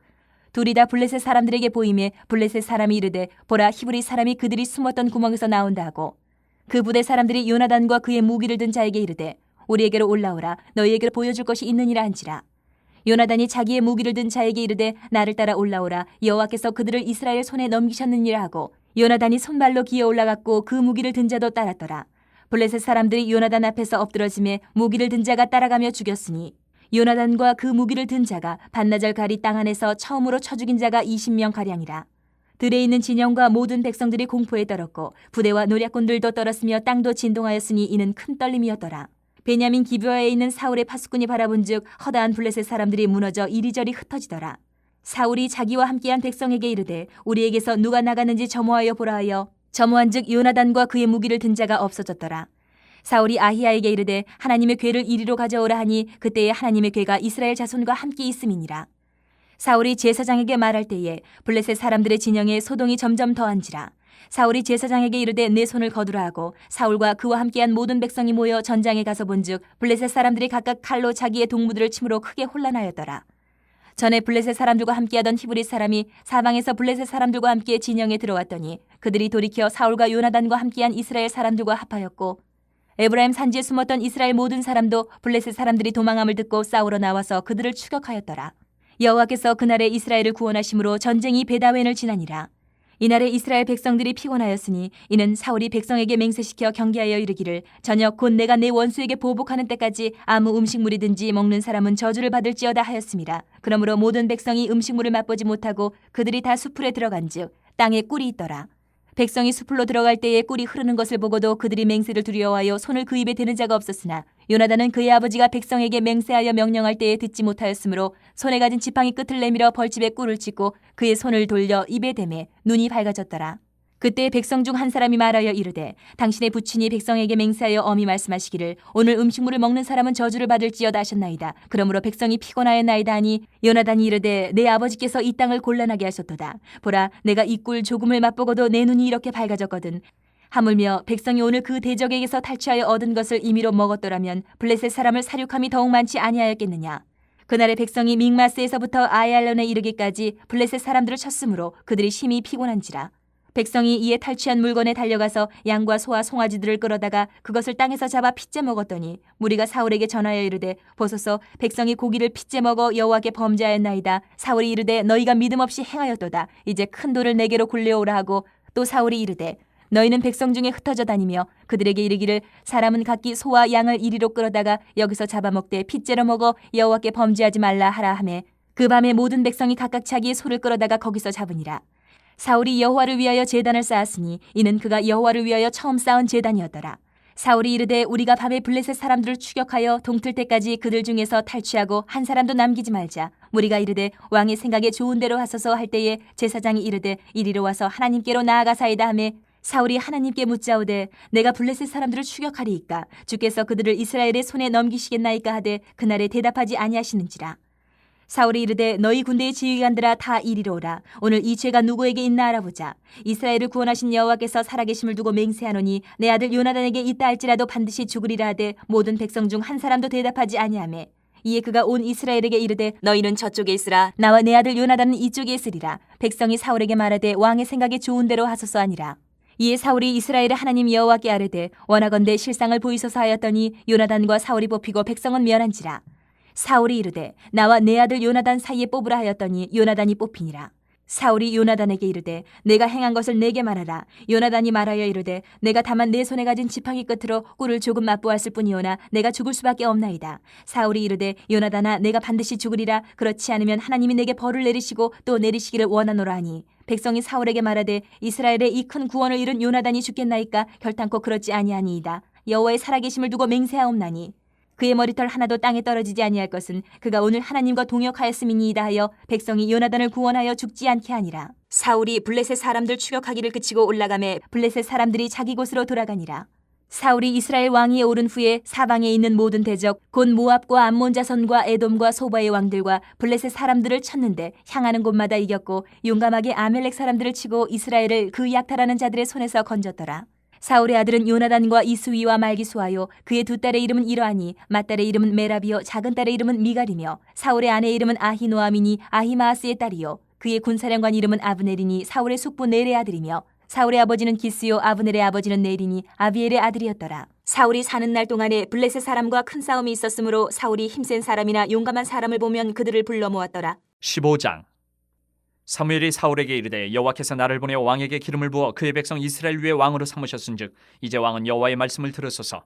둘이 다 블레셋 사람들에게 보임에 블레셋 사람이 이르되 보라 히브리 사람이 그들이 숨었던 구멍에서 나온다 하고 그 부대 사람들이 요나단과 그의 무기를 든 자에게 이르되 우리에게로 올라오라 너희에게로 보여줄 것이 있느니라 한지라. 요나단이 자기의 무기를 든 자에게 이르되 나를 따라 올라오라 여호와께서 그들을 이스라엘 손에 넘기셨느니라 하고 요나단이 손발로 기어 올라갔고 그 무기를 든 자도 따랐더라. 블레셋 사람들이 요나단 앞에서 엎드러짐에 무기를 든 자가 따라가며 죽였으니 요나단과 그 무기를 든 자가 반나절 가리 땅 안에서 처음으로 쳐 죽인 자가 20명 가량이라. 들에 있는 진영과 모든 백성들이 공포에 떨었고 부대와 노략군들도 떨었으며 땅도 진동하였으니 이는 큰 떨림이었더라. 베냐민 기브아에 있는 사울의 파수꾼이 바라본즉 허다한 블레셋 사람들이 무너져 이리저리 흩어지더라. 사울이 자기와 함께한 백성에게 이르되 우리에게서 누가 나가는지 점호하여 보라 하여 점호한즉 요나단과 그의 무기를 든 자가 없어졌더라. 사울이 아히야에게 이르되 하나님의 궤를 이리로 가져오라 하니 그때에 하나님의 궤가 이스라엘 자손과 함께 있음이니라. 사울이 제사장에게 말할 때에 블레셋 사람들의 진영에 소동이 점점 더한지라. 사울이 제사장에게 이르되 내 손을 거두라 하고 사울과 그와 함께한 모든 백성이 모여 전장에 가서 본즉 블레셋 사람들이 각각 칼로 자기의 동무들을 침으로 크게 혼란하였더라. 전에 블레셋 사람들과 함께하던 히브리 사람이 사방에서 블레셋 사람들과 함께 진영에 들어왔더니 그들이 돌이켜 사울과 요나단과 함께한 이스라엘 사람들과 합하였고 에브라임 산지에 숨었던 이스라엘 모든 사람도 블레셋 사람들이 도망함을 듣고 싸우러 나와서 그들을 추격하였더라. 여호와께서 그날에 이스라엘을 구원하심으로 전쟁이 베다웬을 지나니라. 이날에 이스라엘 백성들이 피곤하였으니 이는 사울이 백성에게 맹세시켜 경계하여 이르기를 저녁 곧 내가 내 원수에게 보복하는 때까지 아무 음식물이든지 먹는 사람은 저주를 받을지어다 하였습니다. 그러므로 모든 백성이 음식물을 맛보지 못하고 그들이 다 수풀에 들어간즉 땅에 꿀이 있더라. 백성이 수풀로 들어갈 때에 꿀이 흐르는 것을 보고도 그들이 맹세를 두려워하여 손을 그 입에 대는 자가 없었으나 요나단은 그의 아버지가 백성에게 맹세하여 명령할 때에 듣지 못하였으므로 손에 가진 지팡이 끝을 내밀어 벌집에 꿀을 찢고 그의 손을 돌려 입에 대매 눈이 밝아졌더라. 그때 백성 중 한 사람이 말하여 이르되 당신의 부친이 백성에게 맹세하여 엄히 말씀하시기를 오늘 음식물을 먹는 사람은 저주를 받을지어다 하셨나이다. 그러므로 백성이 피곤하였나이다 하니 요나단이 이르되 내 아버지께서 이 땅을 곤란하게 하셨도다. 보라 내가 이 꿀 조금을 맛보고도 내 눈이 이렇게 밝아졌거든. 하물며 백성이 오늘 그 대적에게서 탈취하여 얻은 것을 임의로 먹었더라면 블레셋 사람을 사륙함이 더욱 많지 아니하였겠느냐. 그날의 백성이 믹마스에서부터 아얄론에 이르기까지 블레셋 사람들을 쳤으므로 그들이 심히 피곤한지라. 백성이 이에 탈취한 물건에 달려가서 양과 소와 송아지들을 끌어다가 그것을 땅에서 잡아 핏째 먹었더니 무리가 사울에게 전하여 이르되 보소서 백성이 고기를 핏째 먹어 여호와께 범죄하였나이다. 사울이 이르되 너희가 믿음 없이 행하였도다. 이제 큰 돌을 내게로 굴려오라 하고 또 사울이 이르되 너희는 백성 중에 흩어져 다니며 그들에게 이르기를 사람은 각기 소와 양을 이리로 끌어다가 여기서 잡아먹되 핏째로 먹어 여호와께 범죄하지 말라 하라 하매 그 밤에 모든 백성이 각각 자기의 소를 끌어다가 거기서 잡으니라. 사울이 여호와를 위하여 제단을 쌓았으니 이는 그가 여호와를 위하여 처음 쌓은 제단이었더라. 사울이 이르되 우리가 밤에 블레셋 사람들을 추격하여 동틀 때까지 그들 중에서 탈취하고 한 사람도 남기지 말자. 무리가 이르되 왕의 생각에 좋은 대로 하소서 할 때에 제사장이 이르되 이리로 와서 하나님께로 나아가사이다 하매 사울이 하나님께 묻자오되 내가 블레셋 사람들을 추격하리이까 주께서 그들을 이스라엘의 손에 넘기시겠나이까 하되 그날에 대답하지 아니하시는지라. 사울이 이르되 너희 군대의 지휘관들아 다 이리로 오라. 오늘 이 죄가 누구에게 있나 알아보자. 이스라엘을 구원하신 여호와께서 살아계심을 두고 맹세하노니 내 아들 요나단에게 있다 할지라도 반드시 죽으리라 하되 모든 백성 중 한 사람도 대답하지 아니하매 이에 그가 온 이스라엘에게 이르되 너희는 저쪽에 있으라. 나와 내 아들 요나단은 이쪽에 있으리라. 백성이 사울에게 말하되 왕의 생각에 좋은 대로 하소서 하니라. 이에 사울이 이스라엘의 하나님 여호와께 아뢰되 원하건대 실상을 보이소서 하였더니 요나단과 사울이 뽑히고 백성은 멸한지라. 사울이 이르되 나와 내 아들 요나단 사이에 뽑으라 하였더니 요나단이 뽑히니라. 사울이 요나단에게 이르되 내가 행한 것을 내게 말하라. 요나단이 말하여 이르되 내가 다만 내 손에 가진 지팡이 끝으로 꿀을 조금 맛보았을 뿐이오나 내가 죽을 수밖에 없나이다. 사울이 이르되 요나단아 내가 반드시 죽으리라. 그렇지 않으면 하나님이 내게 벌을 내리시고 또 내리시기를 원하노라 하니 백성이 사울에게 말하되 이스라엘의 이 큰 구원을 이룬 요나단이 죽겠나이까 결탄코 그렇지 아니하니이다. 여호와의 살아계심을 두고 맹세하옵나니 그의 머리털 하나도 땅에 떨어지지 아니할 것은 그가 오늘 하나님과 동역하였음이니이다 하여 백성이 요나단을 구원하여 죽지 않게 하니라. 사울이 블레셋 사람들 추격하기를 그치고 올라가매 블레셋 사람들이 자기 곳으로 돌아가니라. 사울이 이스라엘 왕위에 오른 후에 사방에 있는 모든 대적 곧 모압과 암몬 자손과 에돔과 소바의 왕들과 블레셋 사람들을 쳤는데 향하는 곳마다 이겼고 용감하게 아멜렉 사람들을 치고 이스라엘을 그 약탈하는 자들의 손에서 건졌더라. 사울의 아들은 요나단과 이스위와 말기수하요 그의 두 딸의 이름은 이러하니 맏딸의 이름은 메라비요 작은 딸의 이름은 미갈이며 사울의 아내의 이름은 아히노아미니 아히마아스의 딸이요 그의 군사령관 이름은 아브넬이니 사울의 숙부 넬의 아들이며 사울의 아버지는 기스요 아브넬의 아버지는 넬이니 아비엘의 아들이었더라. 사울이 사는 날 동안에 블레셋 사람과 큰 싸움이 있었으므로 사울이 힘센 사람이나 용감한 사람을 보면 그들을 불러 모았더라. 15장. 사무엘이 사울에게 이르되 여호와께서 나를 보내 왕에게 기름을 부어 그의 백성 이스라엘 위에 왕으로 삼으셨은즉 이제 왕은 여호와의 말씀을 들으소서.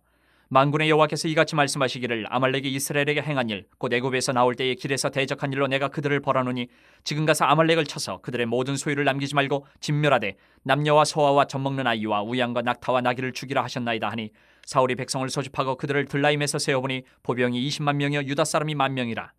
만군의 여호와께서 이같이 말씀하시기를 아말렉이 이스라엘에게 행한 일 곧 애굽에서 나올 때에 길에서 대적한 일로 내가 그들을 벌하노니 지금 가서 아말렉을 쳐서 그들의 모든 소유를 남기지 말고 진멸하되 남녀와 소아와 젖먹는 아이와 우양과 낙타와 나귀를 죽이라 하셨나이다 하니 사울이 백성을 소집하고 그들을 들라임에서 세어보니 보병이 20만 명이요 유다 사람이 10,000명이라.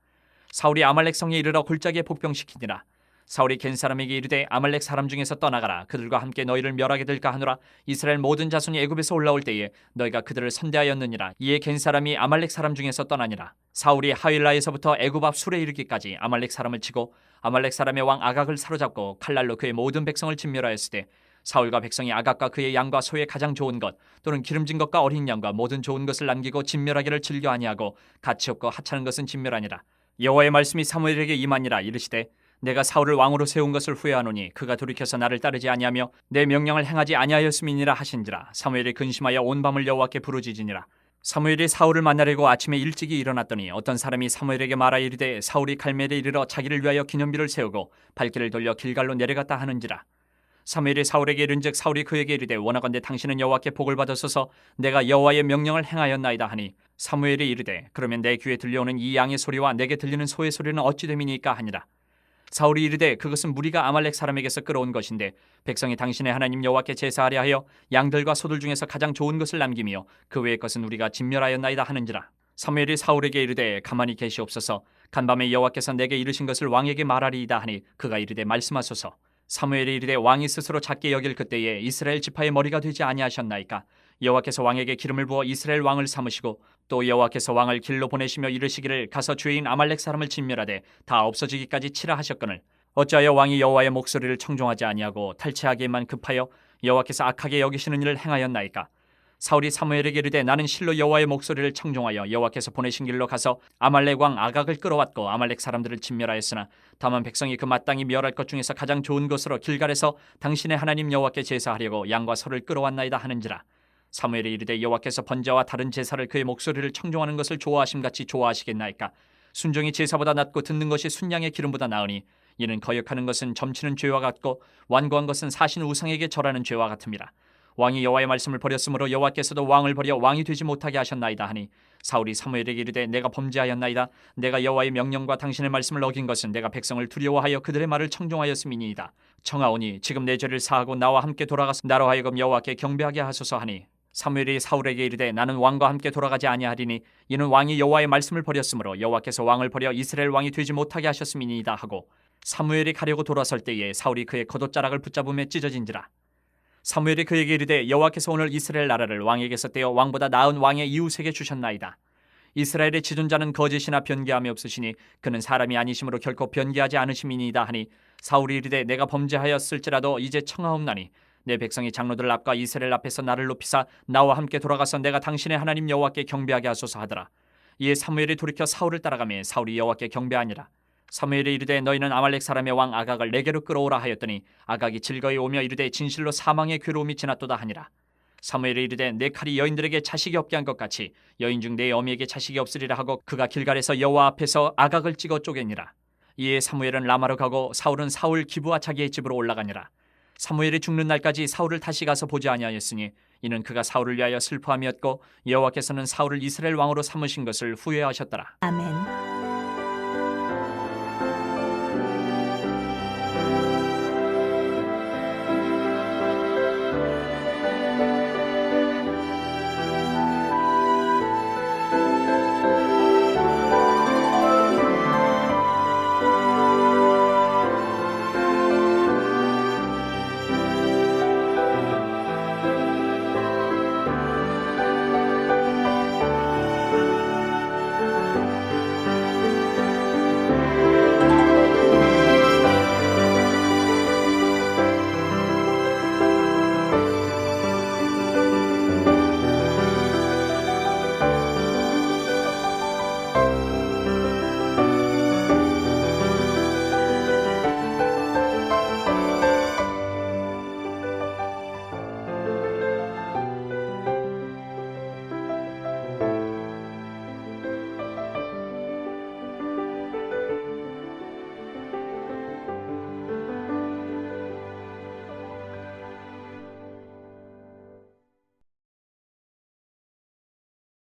사울이 아말렉 성에 이르러 골짜기에 복병시키니라. 사울이 겐 사람에게 이르되 아말렉 사람 중에서 떠나가라. 그들과 함께 너희를 멸하게 될까 하노라. 이스라엘 모든 자손이 애굽에서 올라올 때에 너희가 그들을 선대하였느니라. 이에 겐 사람이 아말렉 사람 중에서 떠나니라. 사울이 하윌라에서부터 애굽 앞 술에 이르기까지 아말렉 사람을 치고 아말렉 사람의 왕 아각을 사로잡고 칼날로 그의 모든 백성을 진멸하였으되 사울과 백성이 아각과 그의 양과 소의 가장 좋은 것 또는 기름진 것과 어린 양과 모든 좋은 것을 남기고 진멸하기를 즐겨 아니하고 가치 없고 하찮은 것은 진멸하니라. 여호와의 말씀이 사무엘에게 임하니라. 이르시되 내가 사울을 왕으로 세운 것을 후회하노니 그가 돌이켜서 나를 따르지 아니하며 내 명령을 행하지 아니하였음이니라 하신지라. 사무엘이 근심하여 온 밤을 여호와께 부르짖으니라. 사무엘이 사울을 만나려고 아침에 일찍이 일어났더니 어떤 사람이 사무엘에게 말하 이르되 사울이 갈멜에 이르러 자기를 위하여 기념비를 세우고 발길을 돌려 길갈로 내려갔다 하는지라. 사무엘이 사울에게 이른즉 사울이 그에게 이르되 원하건대 당신은 여호와께 복을 받으소서. 내가 여호와의 명령을 행하였나이다 하니 사무엘이 이르되 그러면 내 귀에 들려오는 이 양의 소리와 내게 들리는 소의 소리는 어찌 됨이니까 하니라. 사울이 이르되 그것은 무리가 아말렉 사람에게서 끌어온 것인데 백성이 당신의 하나님 여호와께 제사하려 하여 양들과 소들 중에서 가장 좋은 것을 남기며 그 외의 것은 우리가 진멸하였나이다 하는지라. 사무엘이 사울에게 이르되 가만히 계시옵소서. 간밤에 여호와께서 내게 이르신 것을 왕에게 말하리이다 하니 그가 이르되 말씀하소서. 사무엘이 이르되 왕이 스스로 작게 여길 그때에 이스라엘 지파의 머리가 되지 아니하셨나이까. 여호와께서 왕에게 기름을 부어 이스라엘 왕을 삼으시고 또 여호와께서 왕을 길로 보내시며 이르시기를 가서 주인 아말렉 사람을 진멸하되 다 없어지기까지 치라 하셨거늘 어찌하여 왕이 여호와의 목소리를 청종하지 아니하고 탈취하기에만 급하여 여호와께서 악하게 여기시는 일을 행하였나이까. 사울이 사무엘에게 이르되 나는 실로 여호와의 목소리를 청종하여 여호와께서 보내신 길로 가서 아말렉 왕 아각을 끌어왔고 아말렉 사람들을 진멸하였으나 다만 백성이 그 마땅히 멸할 것 중에서 가장 좋은 것으로 길갈에서 당신의 하나님 여호와께 제사하려고 양과 소를 끌어왔나이다 하는지라. 사무엘이 이르되 여호와께서 번제와 다른 제사를 그의 목소리를 청종하는 것을 좋아하심같이 좋아하시겠나이까. 순종이 제사보다 낫고 듣는 것이 순양의 기름보다 나으니 이는 거역하는 것은 점치는 죄와 같고 완고한 것은 사신 우상에게 절하는 죄와 같음이라. 왕이 여호와의 말씀을 버렸으므로 여호와께서도 왕을 버려 왕이 되지 못하게 하셨나이다 하니 사울이 사무엘에게 이르되 내가 범죄하였나이다. 내가 여호와의 명령과 당신의 말씀을 어긴 것은 내가 백성을 두려워하여 그들의 말을 청종하였음이니이다. 청하오니 지금 내 죄를 사하고 나와 함께 돌아가서 나로 하여금 여호와께 경배하게 하소서 하니 사무엘이 사울에게 이르되 나는 왕과 함께 돌아가지 아니하리니 이는 왕이 여호와의 말씀을 버렸으므로 여호와께서 왕을 버려 이스라엘 왕이 되지 못하게 하셨음이니이다 하고 사무엘이 가려고 돌아설 때에 사울이 그의 겉옷자락을 붙잡음에 찢어진지라. 사무엘이 그에게 이르되 여호와께서 오늘 이스라엘 나라를 왕에게서 떼어 왕보다 나은 왕의 이웃에게 주셨나이다. 이스라엘의 지존자는 거짓이나 변개함이 없으시니 그는 사람이 아니심으로 결코 변개하지 않으심이니이다 하니 사울이 이르되 내가 범죄하였을지라도 이제 청하옵나니 내 백성이 장로들 앞과 이스라엘 앞에서 나를 높이사 나와 함께 돌아가서 내가 당신의 하나님 여호와께 경배하게 하소서 하더라. 이에 사무엘이 돌이켜 사울을 따라가매 사울이 여호와께 경배하니라. 사무엘이 이르되 너희는 아말렉 사람의 왕 아각을 내게로 끌어오라 하였더니 아각이 즐거이 오며 이르되 진실로 사망의 괴로움이 지났도다 하니라. 사무엘이 이르되 내 칼이 여인들에게 자식이 없게 한 것 같이 여인 중 내 어미에게 자식이 없으리라 하고 그가 길갈에서 여호와 앞에서 아각을 찍어 쪼개니라. 이에 사무엘은 라마로 가고 사울은 사울 기브와 자기의 집으로 올라가니라. 사무엘이 죽는 날까지 사울을 다시 가서 보지 아니하였으니 이는 그가 사울을 위하여 슬퍼함이었고 여호와께서는 사울을 이스라엘 왕으로 삼으신 것을 후회하셨더라. 아멘.